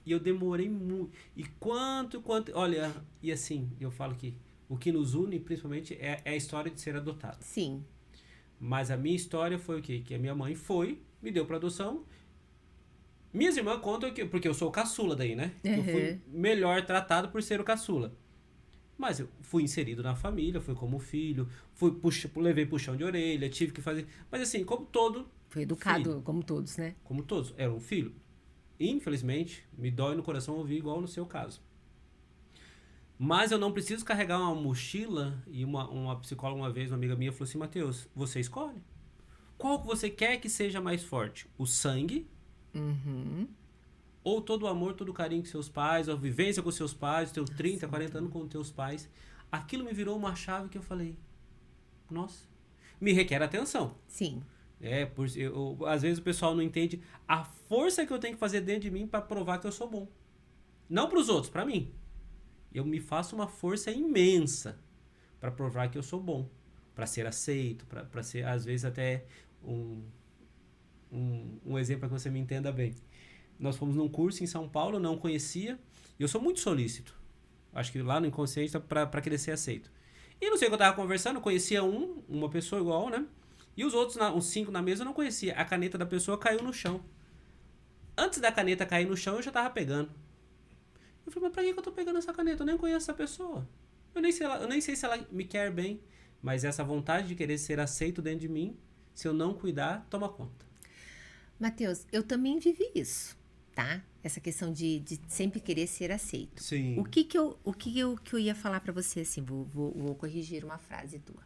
E eu demorei muito. E quanto... Olha, e assim, eu falo que o que nos une, principalmente, é a história de ser adotado. Sim. Mas a minha história foi o quê? Que a minha mãe me deu pra adoção. Minhas irmãs contam que... Porque eu sou o caçula daí, né? Eu fui melhor tratado por ser o caçula. Mas eu fui inserido na família, fui como filho, levei puxão de orelha, tive que fazer... Mas assim, como todo Foi educado Filho. como todos, né? Como todos, era um filho. Infelizmente, me dói no coração ouvir igual no seu caso. Mas eu não preciso carregar uma mochila. E uma psicóloga uma vez, uma amiga minha, falou assim: Matheus, você escolhe. Qual que você quer que seja mais forte? O sangue? Uhum. Ou todo o amor, todo o carinho com seus pais, a vivência com seus pais, teus 30, Sim. 40 anos com os teus pais? Aquilo me virou uma chave que eu falei: nossa, me requer atenção. Sim. Às vezes o pessoal não entende a força que eu tenho que fazer dentro de mim para provar que eu sou bom. Não para os outros, para mim. Eu me faço uma força imensa para provar que eu sou bom, para ser aceito, para ser, às vezes, até um exemplo para que você me entenda bem. Nós fomos num curso em São Paulo, eu não conhecia, e eu sou muito solícito. Acho que lá no inconsciente para querer ser aceito. E não sei o que eu tava conversando, eu conhecia uma pessoa igual, né? E os outros, uns 5 na mesa, eu não conhecia. A caneta da pessoa caiu no chão. Antes da caneta cair no chão, eu já tava pegando. Eu falei, mas pra que eu tô pegando essa caneta? Eu nem conheço essa pessoa. Eu nem sei se ela me quer bem. Mas essa vontade de querer ser aceito dentro de mim, se eu não cuidar, toma conta. Matheus, eu também vivi isso, tá? Essa questão de sempre querer ser aceito. Sim. O que eu ia falar pra você, assim, vou corrigir uma frase tua.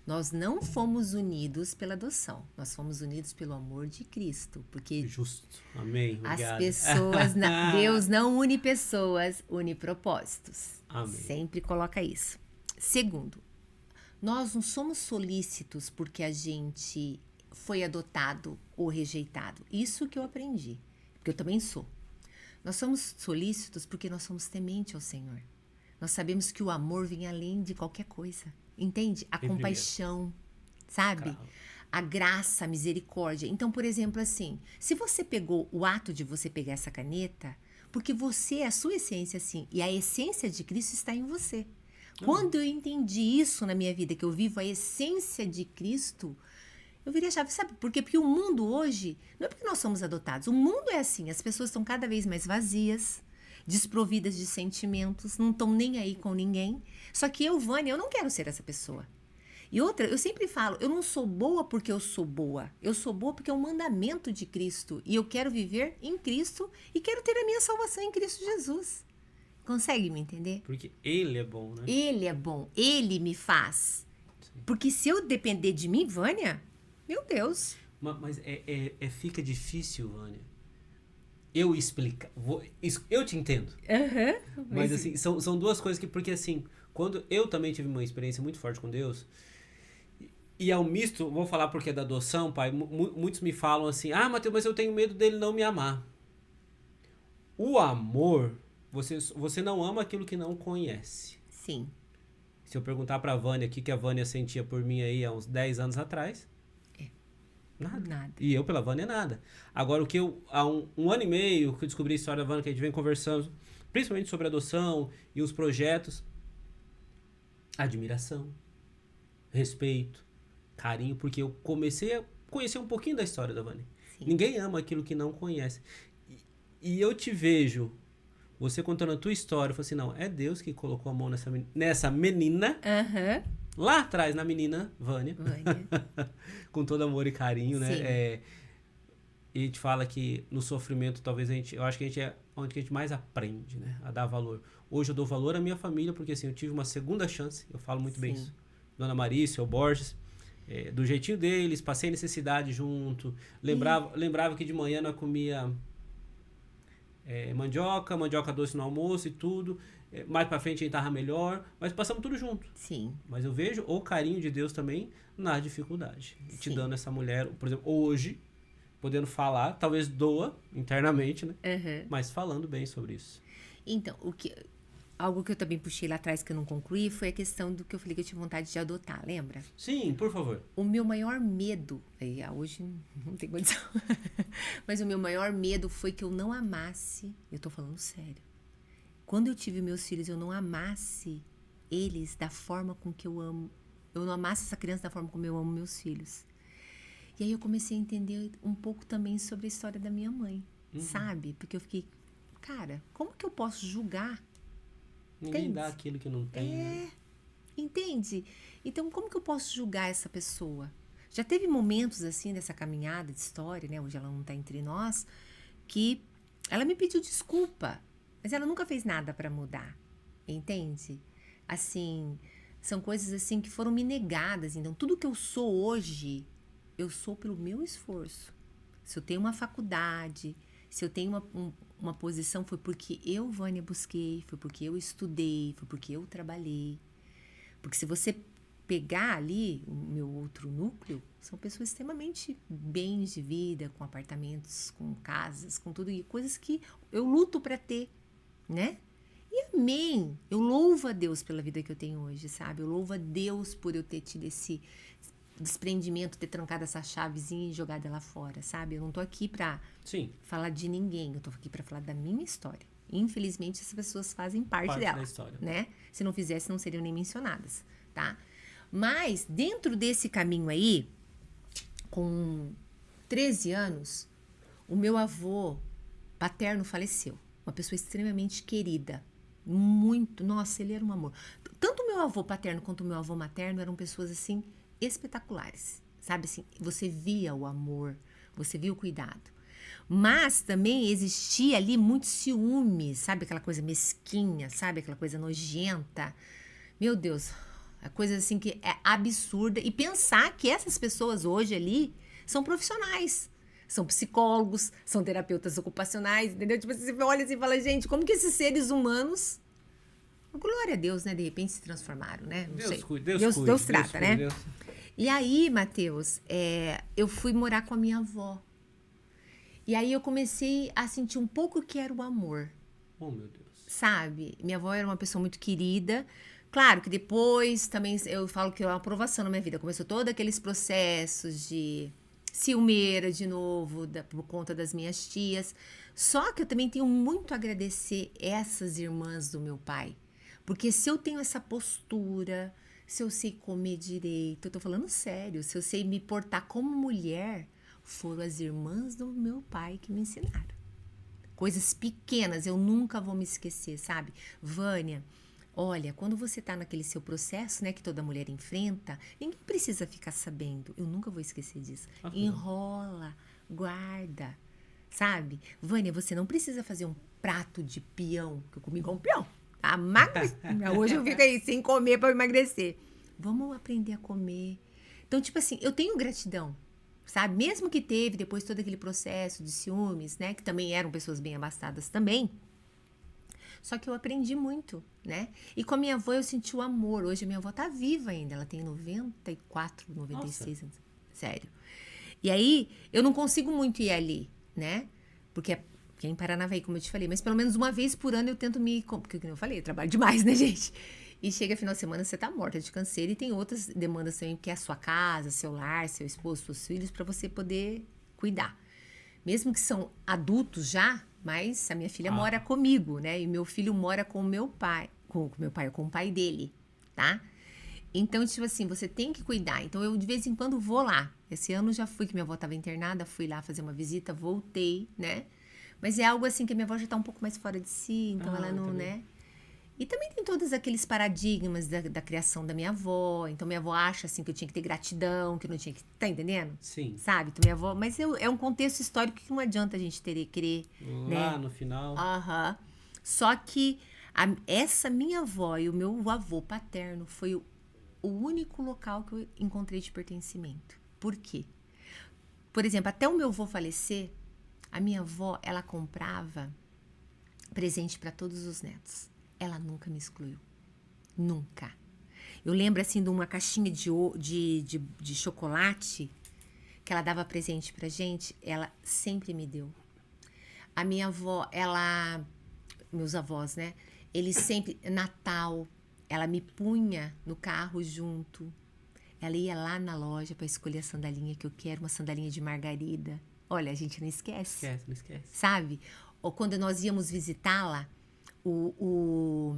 Nós não fomos unidos pela adoção, nós fomos unidos pelo amor de Cristo, porque Justo. Amém. as Obrigado. pessoas, Deus não une pessoas, une propósitos. Amém. Sempre coloca isso. Segundo, nós não somos solícitos porque a gente foi adotado ou rejeitado. Isso que eu aprendi, porque eu também sou. Nós somos solícitos porque nós somos tementes ao Senhor. Nós sabemos que o amor vem além de qualquer coisa. Entende? A compaixão, sabe? Claro. A graça, a misericórdia. Então, por exemplo, assim, se você pegou o ato de você pegar essa caneta, porque você, a sua essência, assim, e a essência de Cristo está em você. Quando eu entendi isso na minha vida, que eu vivo a essência de Cristo, eu virei a chave, sabe por quê? Porque o mundo hoje, não é porque nós somos adotados, o mundo é assim, as pessoas estão cada vez mais vazias, desprovidas de sentimentos, não estão nem aí com ninguém. Só que eu, Vânia, eu não quero ser essa pessoa. E outra, eu sempre falo, eu não sou boa porque eu sou boa. Eu sou boa porque é um mandamento de Cristo. E eu quero viver em Cristo e quero ter a minha salvação em Cristo Jesus. Consegue me entender? Porque ele é bom, né? Ele é bom, ele me faz. Sim. Porque se eu depender de mim, Vânia, meu Deus. Mas fica difícil, Vânia. Eu explicar. Eu te entendo. Uhum, Mas assim, são duas coisas que, porque assim, quando eu também tive uma experiência muito forte com Deus, e ao misto, vou falar porque é da adoção, pai, muitos me falam assim, Matheus, mas eu tenho medo dele não me amar. O amor, você não ama aquilo que não conhece. Sim. Se eu perguntar pra Vânia o que a Vânia sentia por mim aí há uns 10 anos atrás, nada. E eu pela Vânia, nada. Agora, o que há um ano e meio que eu descobri a história da Vânia, que a gente vem conversando, principalmente sobre adoção e os projetos, admiração, respeito, carinho, porque eu comecei a conhecer um pouquinho da história da Vânia. Sim. Ninguém ama aquilo que não conhece. E eu te vejo, você contando a tua história, eu falei assim, não, é Deus que colocou a mão nessa menina, lá atrás, na menina Vânia. Com todo amor e carinho, né? E a gente fala que no sofrimento, talvez eu acho que a gente é onde que a gente mais aprende, né? A dar valor. Hoje eu dou valor à minha família, porque assim, eu tive uma segunda chance, eu falo muito bem isso. Dona Marícia, o Borges, do jeitinho deles, passei necessidade junto, lembrava que de manhã nós comia mandioca doce no almoço e tudo. Mais pra frente a gente tava melhor, mas passamos tudo junto. Sim. Mas eu vejo o carinho de Deus também na dificuldade. Te dando essa mulher, por exemplo, hoje, podendo falar, talvez doa internamente, né? Mas falando bem sobre isso. Então, algo que eu também puxei lá atrás que eu não concluí foi a questão do que eu falei que eu tinha vontade de adotar, lembra? Sim, por favor. O meu maior medo, hoje não tem condição, mas o meu maior medo foi que eu não amasse, eu tô falando sério, quando eu tive meus filhos, eu não amasse eles da forma com que eu amo, eu não amasse essa criança da forma como eu amo meus filhos. E aí eu comecei a entender um pouco também sobre a história da minha mãe, sabe? Porque eu fiquei, cara, como que eu posso julgar? Ninguém dá aquilo que não tem. Né? Entende? Então, como que eu posso julgar essa pessoa? Já teve momentos, assim, dessa caminhada de história, né? Hoje ela não tá entre nós, que ela me pediu desculpa, mas ela nunca fez nada pra mudar, entende? Assim, são coisas, assim, que foram me negadas. Então, tudo que eu sou hoje, eu sou pelo meu esforço. Se eu tenho uma faculdade, se eu tenho uma posição, foi porque eu, Vânia, busquei, foi porque eu estudei, foi porque eu trabalhei. Porque se você pegar ali o meu outro núcleo, são pessoas extremamente bens de vida, com apartamentos, com casas, com tudo, e coisas que eu luto para ter, né? E amém! Eu louvo a Deus pela vida que eu tenho hoje, sabe? Eu louvo a Deus por eu ter tido esse desprendimento, ter trancado essa chavezinha e jogado ela fora, sabe? Eu não tô aqui pra falar de ninguém, eu tô aqui pra falar da minha história. Infelizmente, essas pessoas fazem parte dela, da história, né? Se não fizesse, não seriam nem mencionadas, tá? Mas, dentro desse caminho aí, com 13 anos, o meu avô paterno faleceu. Uma pessoa extremamente querida. Muito. Nossa, ele era um amor. Tanto o meu avô paterno quanto o meu avô materno eram pessoas, assim, espetaculares. Sabe, assim, você via o amor, você via o cuidado. Mas também existia ali muito ciúme, sabe? Aquela coisa mesquinha, sabe? Aquela coisa nojenta. Meu Deus, a coisa assim que é absurda. E pensar que essas pessoas hoje ali são profissionais. São psicólogos, são terapeutas ocupacionais, entendeu? Tipo, você olha assim e fala, gente, como que esses seres humanos, glória a Deus, né? De repente se transformaram, né? Não sei. Deus trata, né? Deus. E aí, Matheus, eu fui morar com a minha avó. E aí eu comecei a sentir um pouco que era o amor. Oh, meu Deus. Sabe? Minha avó era uma pessoa muito querida. Claro que depois também eu falo que é uma aprovação na minha vida. Começou todos aqueles processos de ciumeira de novo, por conta das minhas tias. Só que eu também tenho muito a agradecer essas irmãs do meu pai. Porque se eu tenho essa postura, se eu sei comer direito, eu tô falando sério, se eu sei me portar como mulher, foram as irmãs do meu pai que me ensinaram. Coisas pequenas, eu nunca vou me esquecer, sabe? Vânia, olha, quando você tá naquele seu processo, né, que toda mulher enfrenta, ninguém precisa ficar sabendo. Eu nunca vou esquecer disso. Enrola, guarda, sabe? Vânia, você não precisa fazer um prato de peão, que eu comi igual um peão. Tá? Hoje eu fico aí sem comer para emagrecer. Vamos aprender a comer. Então, tipo assim, eu tenho gratidão, sabe? Mesmo que teve depois todo aquele processo de ciúmes, né? Que também eram pessoas bem abastadas também. Só que eu aprendi muito, né? E com a minha avó eu senti o amor. Hoje a minha avó tá viva ainda. Ela tem 94, 96 anos. Sério. E aí, eu não consigo muito ir ali, né? Porque é em Paranavaí, como eu te falei. Mas pelo menos uma vez por ano eu tento me... Porque, como eu falei, eu trabalho demais, né, gente? E chega final de semana, você tá morta de canseira. E tem outras demandas também, que é a sua casa, seu lar, seu esposo, seus filhos, para você poder cuidar. Mesmo que são adultos já, mas a minha filha mora comigo, né? E meu filho mora com o meu pai. Com o pai dele, tá? Então, tipo assim, você tem que cuidar. Então, eu de vez em quando vou lá. Esse ano já fui, que minha avó estava internada, fui lá fazer uma visita, voltei, né? Mas é algo assim que a minha avó já tá um pouco mais fora de si, então ela não, também. Né? E também tem todos aqueles paradigmas da criação da minha avó. Então, minha avó acha, assim, que eu tinha que ter gratidão, que eu não tinha que... Tá entendendo? Sim. Sabe? Então, minha avó... Mas é um contexto histórico que não adianta a gente querer... Lá, né? No final. Só que essa minha avó e o meu avô paterno foi o único local que eu encontrei de pertencimento. Por quê? Por exemplo, até o meu avô falecer, a minha avó, ela comprava presente para todos os netos. Ela nunca me excluiu. Nunca. Eu lembro, assim, de uma caixinha de chocolate que ela dava presente pra gente. Ela sempre me deu. A minha avó, meus avós, né? Eles sempre... Natal, ela me punha no carro junto. Ela ia lá na loja para escolher a sandalinha que eu quero. Uma sandalinha de margarida. Olha, a gente não esquece. Não esquece. Sabe? Ou quando nós íamos visitá-la, o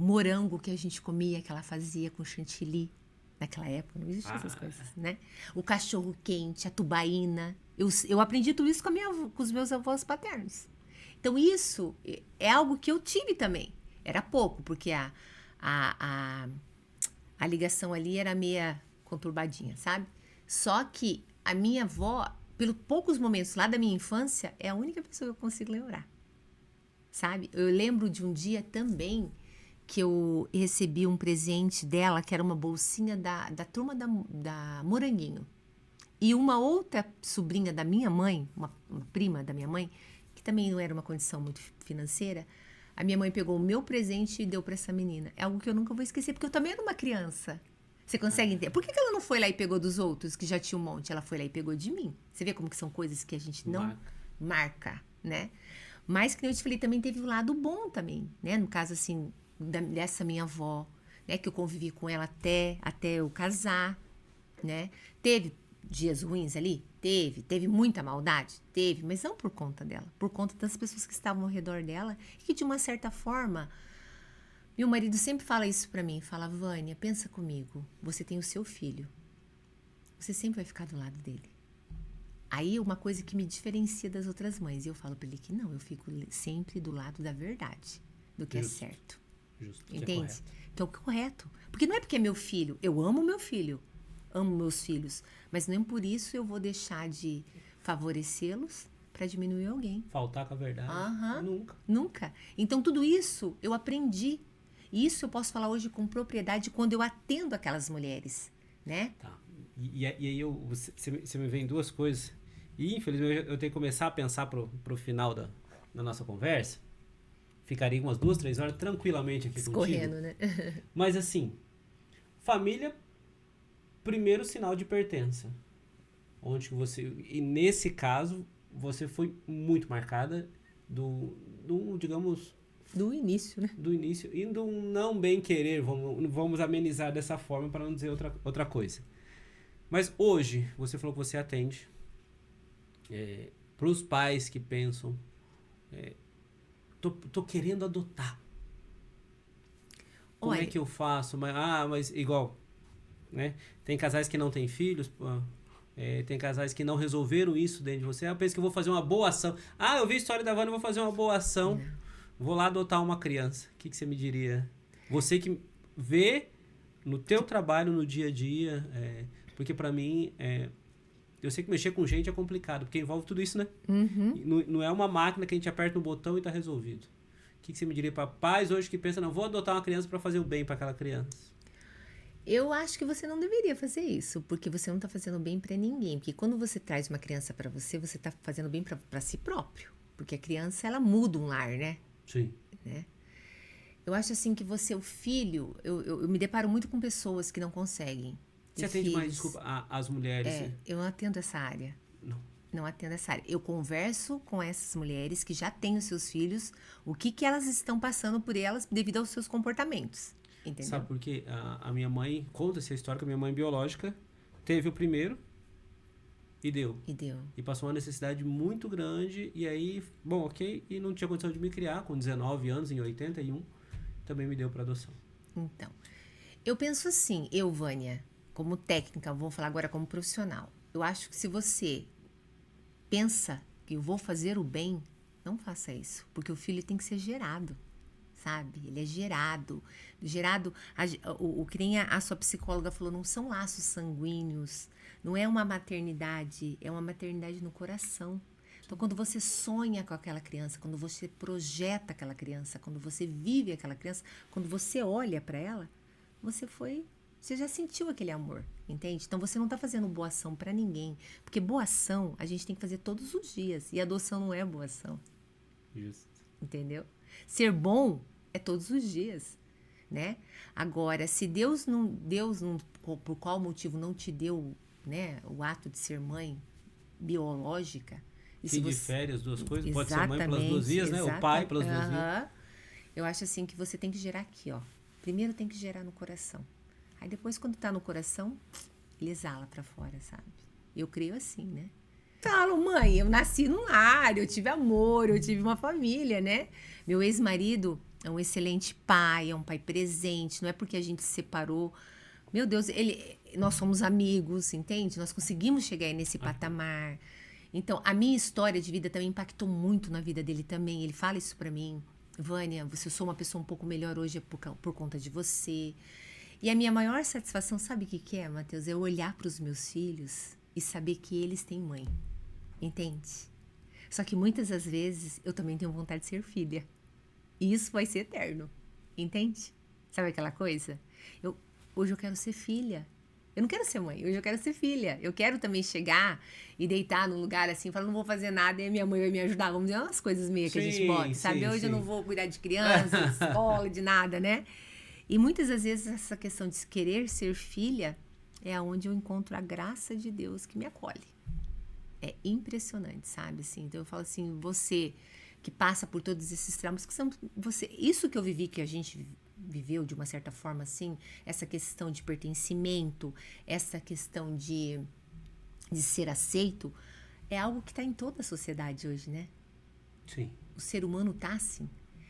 morango que a gente comia, que ela fazia com chantilly. Naquela época, não existiam essas coisas, né? O cachorro quente, a tubaína. Eu aprendi tudo isso com os meus avós paternos. Então, isso é algo que eu tive também. Era pouco, porque a ligação ali era meia conturbadinha, sabe? Só que a minha avó, pelos poucos momentos lá da minha infância, é a única pessoa que eu consigo lembrar, sabe? Eu lembro de um dia também que eu recebi um presente dela, que era uma bolsinha da turma da Moranguinho. E uma outra sobrinha da minha mãe, uma prima da minha mãe, que também não era uma condição muito financeira, a minha mãe pegou o meu presente e deu para essa menina. É algo que eu nunca vou esquecer, porque eu também era uma criança. Você consegue entender? Por que ela não foi lá e pegou dos outros, que já tinha um monte? Ela foi lá e pegou de mim. Você vê como que são coisas que a gente não marca, né? Mas, que eu te falei, também teve o lado bom também, né? No caso, assim, dessa minha avó, né? Que eu convivi com ela até eu casar, né? Teve dias ruins ali? Teve muita maldade? Teve, mas não por conta dela, por conta das pessoas que estavam ao redor dela e que, de uma certa forma, meu marido sempre fala isso pra mim, fala, Vânia, pensa comigo, você tem o seu filho, você sempre vai ficar do lado dele. Aí, uma coisa que me diferencia das outras mães, e eu falo pra ele que não, eu fico sempre do lado da verdade, do que Justo. é certo. Justo. Entende? É Então, correto. Porque não é porque é meu filho, eu amo meu filho, amo meus filhos, mas nem por isso eu vou deixar de favorecê-los para diminuir alguém. faltar com a verdade? Nunca. Nunca. Então, tudo isso eu aprendi. E isso eu posso falar hoje com propriedade quando eu atendo aquelas mulheres, né? Tá. E aí você me vem duas coisas. E infelizmente eu tenho que começar a pensar pro final da nossa conversa. Ficaria umas 2, 3 horas tranquilamente aqui Escorrendo, contigo. né? Mas assim, família, primeiro sinal de pertença. Onde você... E nesse caso, você foi muito marcada digamos... Do início, né? Do início. E do não bem querer. Vamos amenizar dessa forma para não dizer outra coisa. Mas hoje, você falou que você atende para os pais que pensam... Tô querendo adotar. Como Olha, é que eu faço? Mas igual, né? Tem casais que não têm filhos, tem casais que não resolveram isso dentro de você. Eu penso que eu vou fazer uma boa ação. Eu vi a história da Vânia, vou fazer uma boa ação. Vou lá adotar uma criança. O que você me diria? Você que vê no teu trabalho, no dia a dia, porque pra mim, eu sei que mexer com gente é complicado, porque envolve tudo isso, né? Uhum. Não é uma máquina que a gente aperta um botão e tá resolvido. O que você me diria para pais hoje que pensam, não, vou adotar uma criança para fazer o bem para aquela criança? Eu acho que você não deveria fazer isso, porque você não tá fazendo bem para ninguém. Porque quando você traz uma criança para você, você tá fazendo bem para si próprio. Porque a criança, ela muda um lar, né? Sim. Né? Eu acho assim que você, o filho... Eu me deparo muito com pessoas que não conseguem. Você atende mais, desculpa, as mulheres? Eu não atendo essa área. Não atendo essa área. Eu converso com essas mulheres que já têm os seus filhos, o que elas estão passando por elas devido aos seus comportamentos. Entendeu? Sabe por quê? A minha mãe, conta essa história que a minha mãe biológica teve o primeiro e deu. E passou uma necessidade muito grande e aí, bom, ok, e não tinha condição de me criar com 19 anos, em 81, também me deu para adoção. Então, eu penso assim, Vânia, como técnica, vou falar agora como profissional. Eu acho que se você pensa que eu vou fazer o bem, não faça isso, porque o filho tem que ser gerado, sabe? Ele é gerado, o que nem a sua psicóloga falou, não são laços sanguíneos, não é uma maternidade, é uma maternidade no coração. Então, quando você sonha com aquela criança, quando você projeta aquela criança, quando você vive aquela criança, quando você olha para ela, você já sentiu aquele amor, entende? Então, você não tá fazendo boa ação pra ninguém. Porque boa ação, a gente tem que fazer todos os dias. E adoção não é boa ação. Justo. Entendeu? Ser bom é todos os dias, né? Agora, se Deus não, por qual motivo não te deu, né, o ato de ser mãe biológica... Que difere as duas coisas? Pode ser mãe pelas duas vias, né? O pai pelas duas vias. Eu acho assim que você tem que gerar aqui, ó. Primeiro tem que gerar no coração. Aí depois, quando tá no coração, ele exala pra fora, sabe? Eu creio assim, né? Falo, mãe, eu nasci num lar, eu tive amor, eu tive uma família, né? Meu ex-marido é um excelente pai, é um pai presente, não é porque a gente se separou. Meu Deus, nós somos amigos, entende? Nós conseguimos chegar aí nesse patamar. Então, a minha história de vida também impactou muito na vida dele também. Ele fala isso pra mim. Vânia, eu sou uma pessoa um pouco melhor hoje por conta de você. E a minha maior satisfação, sabe o que que é, Matheus? É eu olhar para os meus filhos e saber que eles têm mãe. Entende? Só que muitas das vezes eu também tenho vontade de ser filha. E isso vai ser eterno. Entende? Sabe aquela coisa? Hoje eu quero ser filha. Eu não quero ser mãe, hoje eu quero ser filha. Eu quero também chegar e deitar num lugar assim, falar, não vou fazer nada e a minha mãe vai me ajudar. Vamos dizer, umas coisas meio que a gente bota, sabe? Sim, Hoje eu não vou cuidar de criança, de escola, de nada, né? E muitas das vezes essa questão de querer ser filha é onde eu encontro a graça de Deus que me acolhe. É impressionante, sabe? Assim, então eu falo assim, você que passa por todos esses traumas, que são você, isso que eu vivi, que a gente viveu de uma certa forma assim, essa questão de pertencimento, essa questão de ser aceito, é algo que está em toda a sociedade hoje, né? Sim. O ser humano está assim.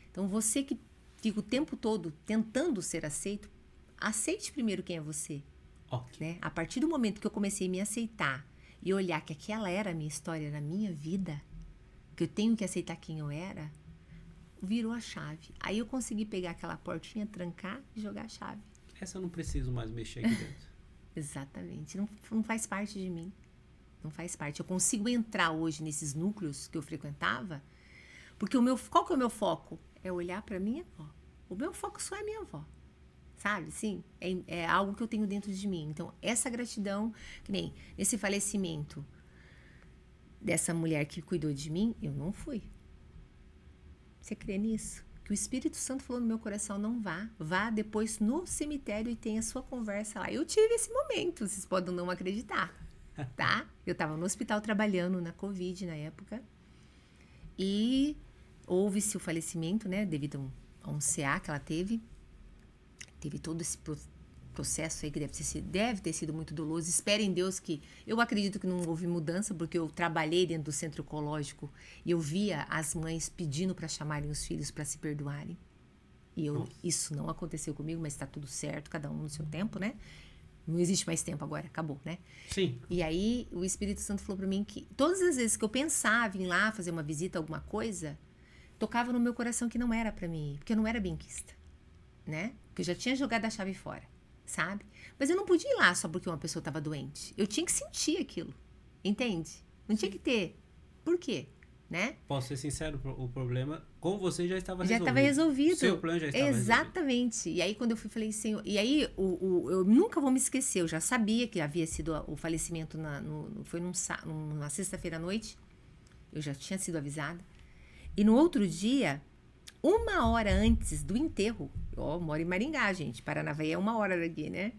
Então você que fica o tempo todo tentando ser aceito, aceite primeiro quem é você. Ok. Né? A partir do momento que eu comecei a me aceitar e olhar que aquela era a minha história, era a minha vida, que eu tenho que aceitar quem eu era, virou a chave. Aí eu consegui pegar aquela portinha, trancar e jogar a chave. Essa eu não preciso mais mexer aqui dentro. Exatamente. Não faz parte de mim. Não faz parte. Eu consigo entrar hoje nesses núcleos que eu frequentava, porque qual que é o meu foco? É olhar para minha avó. O meu foco só é minha avó. Sabe? Sim, é algo que eu tenho dentro de mim. Então, essa gratidão, que nem nesse falecimento dessa mulher que cuidou de mim, eu não fui. Você crê nisso? Que o Espírito Santo falou no meu coração, não vá. Vá depois no cemitério e tenha sua conversa lá. Eu tive esse momento, vocês podem não acreditar, tá? Eu estava no hospital trabalhando na Covid na época e houve-se o falecimento, né? Devido a um CA que ela teve. Teve todo esse processo aí que deve ter sido muito doloroso. Espero em Deus que... Eu acredito que não houve mudança, porque eu trabalhei dentro do centro ecológico e eu via as mães pedindo para chamarem os filhos para se perdoarem. E isso não aconteceu comigo, mas está tudo certo, cada um no seu tempo, né? Não existe mais tempo agora, acabou, né? Sim. E aí o Espírito Santo falou para mim que todas as vezes que eu pensava em ir lá fazer uma visita, alguma coisa, tocava no meu coração que não era para mim, porque eu não era benquista, né? Porque eu já tinha jogado a chave fora. Sabe? Mas eu não podia ir lá só porque uma pessoa estava doente. Eu tinha que sentir aquilo. Entende? Não tinha que ter. Por quê? Né? Posso ser sincero, o problema com você já estava já resolvido. estava resolvido. Seu plano já estava Exatamente. Resolvido. E aí, quando eu fui, falei, Senhor... E aí, eu nunca vou me esquecer. Eu já sabia que havia sido o falecimento foi numa sexta-feira à noite. Eu já tinha sido avisada. E no outro dia... 1 hora antes do enterro, eu moro em Maringá, gente, Paranavaí é 1 hora daqui, né?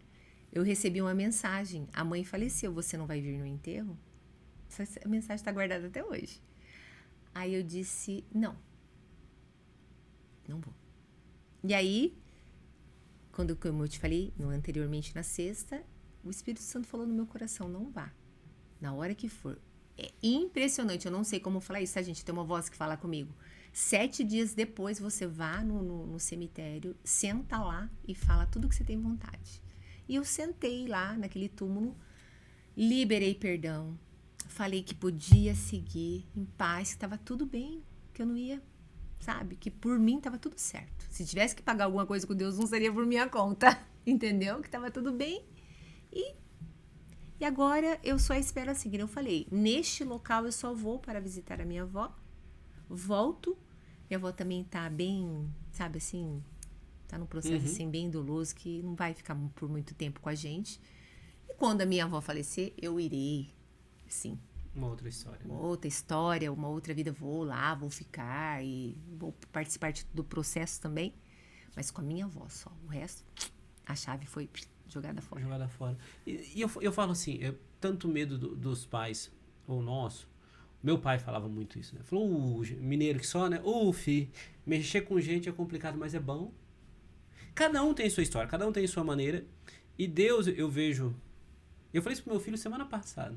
Eu recebi uma mensagem, a mãe faleceu, você não vai vir no enterro? Essa mensagem está guardada até hoje. Aí eu disse, não vou. E aí, como eu te falei, anteriormente na sexta, o Espírito Santo falou no meu coração, não vá, na hora que for. É impressionante, eu não sei como falar isso, tá, gente? Tem uma voz que fala comigo. 7 dias depois você vá no cemitério, senta lá e fala tudo que você tem vontade. E eu sentei lá naquele túmulo, liberei perdão, falei que podia seguir em paz, que estava tudo bem, que eu não ia, sabe? Que por mim estava tudo certo. Se tivesse que pagar alguma coisa com Deus, não seria por minha conta, entendeu? Que estava tudo bem. E agora eu só espero a seguir. Eu falei, neste local eu só vou para visitar a minha avó, volto. Minha avó também tá bem, sabe assim, tá num processo assim bem doloroso, que não vai ficar por muito tempo com a gente. E quando a minha avó falecer, eu irei, sim. Uma outra história. Uma outra história, uma outra vida, vou lá, vou ficar e vou participar do processo também. Mas com a minha avó só. O resto, a chave foi jogada fora. Jogada fora. E eu falo assim, tanto medo dos pais, ou nosso. Meu pai falava muito isso, né? Falou, mineiro que só, né? Fi, mexer com gente é complicado, mas é bom. Cada um tem sua história, cada um tem sua maneira. E Deus, eu vejo... Eu falei isso pro meu filho semana passada.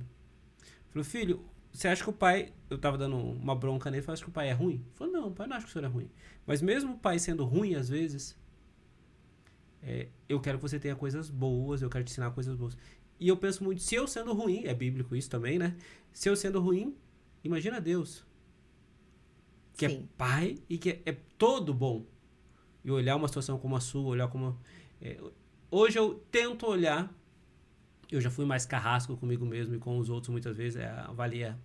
Falei, filho, você acha que o pai... Eu tava dando uma bronca nele, falei, acha que o pai é ruim? Ele falou, não, o pai não acha que o senhor é ruim. Mas mesmo o pai sendo ruim, às vezes, eu quero que você tenha coisas boas, eu quero te ensinar coisas boas. E eu penso muito, se eu sendo ruim, é bíblico isso também, né? Se eu sendo ruim... Imagina Deus, que Sim. é pai e que é todo bom. E olhar uma situação como a sua, olhar como... Hoje eu tento olhar, eu já fui mais carrasco comigo mesmo e com os outros muitas vezes, avalia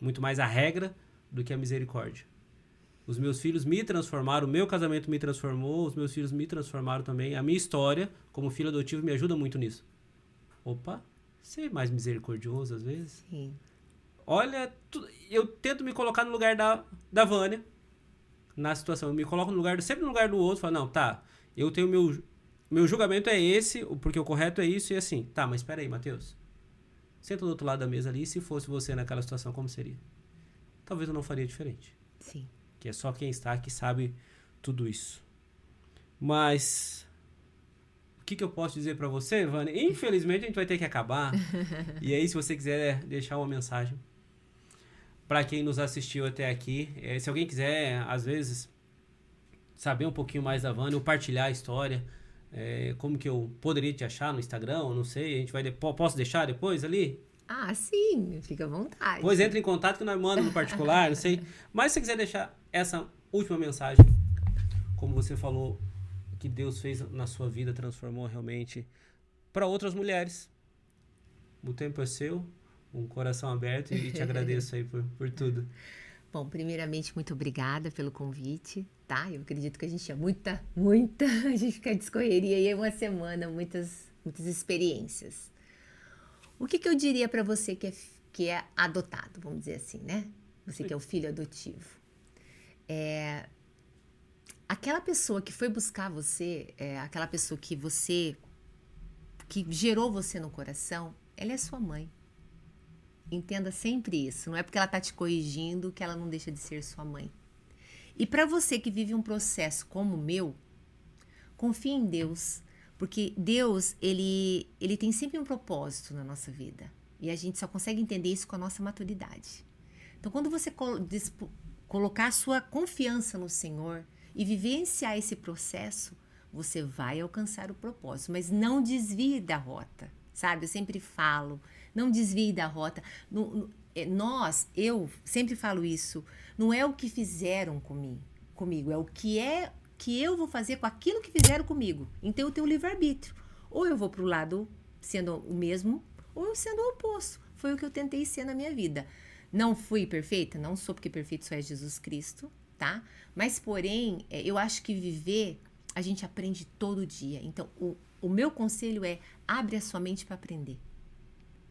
muito mais a regra do que a misericórdia. Os meus filhos me transformaram, o meu casamento me transformou, os meus filhos me transformaram também. A minha história, como filho adotivo, me ajuda muito nisso. Opa, ser mais misericordioso às vezes. Sim. Olha, eu tento me colocar no lugar da Vânia, na situação. Eu me coloco sempre no lugar do outro, falo, não, tá, eu tenho meu julgamento é esse, porque o correto é isso e assim. Tá, mas espera aí, Matheus. Senta do outro lado da mesa ali, se fosse você naquela situação, como seria? Talvez eu não faria diferente. Sim. Que é só quem está que sabe tudo isso. Mas o que eu posso dizer pra você, Vânia? Infelizmente a gente vai ter que acabar. E aí, se você quiser deixar uma mensagem pra quem nos assistiu até aqui, se alguém quiser, às vezes, saber um pouquinho mais da Vânia ou partilhar a história, como que eu poderia te achar no Instagram, não sei, a gente vai posso deixar depois ali? Ah, sim, fica à vontade. Pois entre em contato que nós mandamos no particular, não sei. Mas se você quiser deixar essa última mensagem, como você falou, que Deus fez na sua vida, transformou realmente para outras mulheres. O tempo é seu, um coração aberto e te agradeço aí por tudo. Bom, primeiramente, muito obrigada pelo convite, tá? Eu acredito que a gente tinha muita, a gente fica de escorreria aí uma semana, muitas experiências. O que eu diria para você que é adotado, vamos dizer assim, né? Você que é o filho adotivo. Aquela pessoa que foi buscar você, aquela pessoa que gerou você no coração, ela é sua mãe. Entenda sempre isso. Não é porque ela tá te corrigindo que ela não deixa de ser sua mãe. E para você que vive um processo como o meu, confie em Deus. Porque Deus, ele tem sempre um propósito na nossa vida. E a gente só consegue entender isso com a nossa maturidade. Então, quando você colocar a sua confiança no Senhor e vivenciar esse processo, você vai alcançar o propósito. Mas não desvie da rota, sabe? Eu sempre falo, não desvie da rota. Eu sempre falo isso, não é o que fizeram comigo, é o que eu vou fazer com aquilo que fizeram comigo. Então eu tenho o livre-arbítrio. Ou eu vou para o lado sendo o mesmo, ou eu sendo o oposto. Foi o que eu tentei ser na minha vida. Não fui perfeita? Não sou, porque perfeito só é Jesus Cristo, tá? Mas, porém, eu acho que viver, a gente aprende todo dia. Então, o meu conselho é, abre a sua mente para aprender,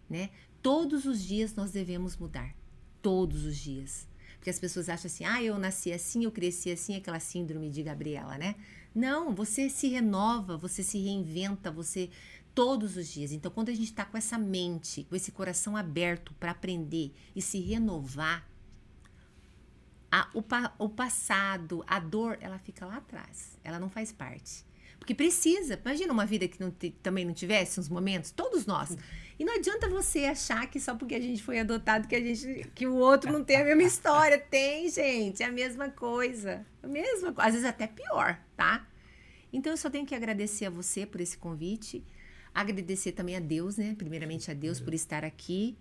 né? Todos os dias nós devemos mudar. Todos os dias. Porque as pessoas acham assim, eu nasci assim, eu cresci assim, aquela síndrome de Gabriela, né? Não, você se renova, você se reinventa, todos os dias. Então, quando a gente está com essa mente, com esse coração aberto para aprender e se renovar, o passado, a dor, ela fica lá atrás. Ela não faz parte. Porque precisa. Imagina uma vida que também não tivesse uns momentos, todos nós. E não adianta você achar que só porque a gente foi adotado que o outro não tem a mesma história. Tem, gente, é a mesma coisa. Às vezes até pior, tá? Então eu só tenho que agradecer a você por esse convite. Agradecer também a Deus, né? Primeiramente a Deus por estar aqui.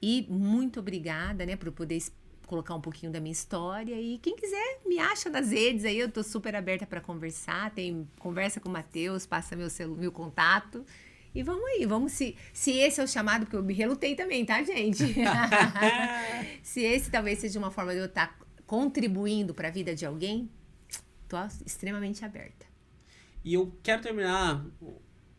E muito obrigada, né? Por poder colocar um pouquinho da minha história. E quem quiser, me acha nas redes aí. Eu tô super aberta para conversar. Conversa com o Matheus, passa meu contato. E vamos aí, se esse é o chamado, porque eu me relutei também, tá, gente? Se esse talvez seja uma forma de eu estar contribuindo para a vida de alguém, tô extremamente aberta. E eu quero terminar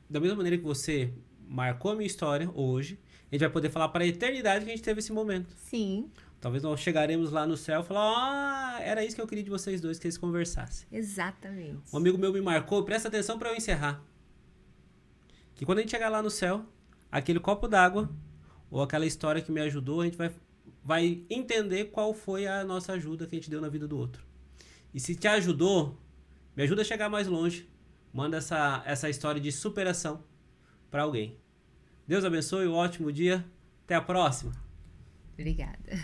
da mesma maneira que você marcou a minha história hoje. A gente vai poder falar para a eternidade que a gente teve esse momento. Sim. Talvez nós chegaremos lá no céu e falar, era isso que eu queria de vocês dois, que eles conversassem. Exatamente. Um amigo meu me marcou, presta atenção para eu encerrar. Que quando a gente chegar lá no céu, aquele copo d'água ou aquela história que me ajudou, a gente vai entender qual foi a nossa ajuda que a gente deu na vida do outro. E se te ajudou, me ajuda a chegar mais longe. Manda essa história de superação para alguém. Deus abençoe, um ótimo dia. Até a próxima. Obrigada.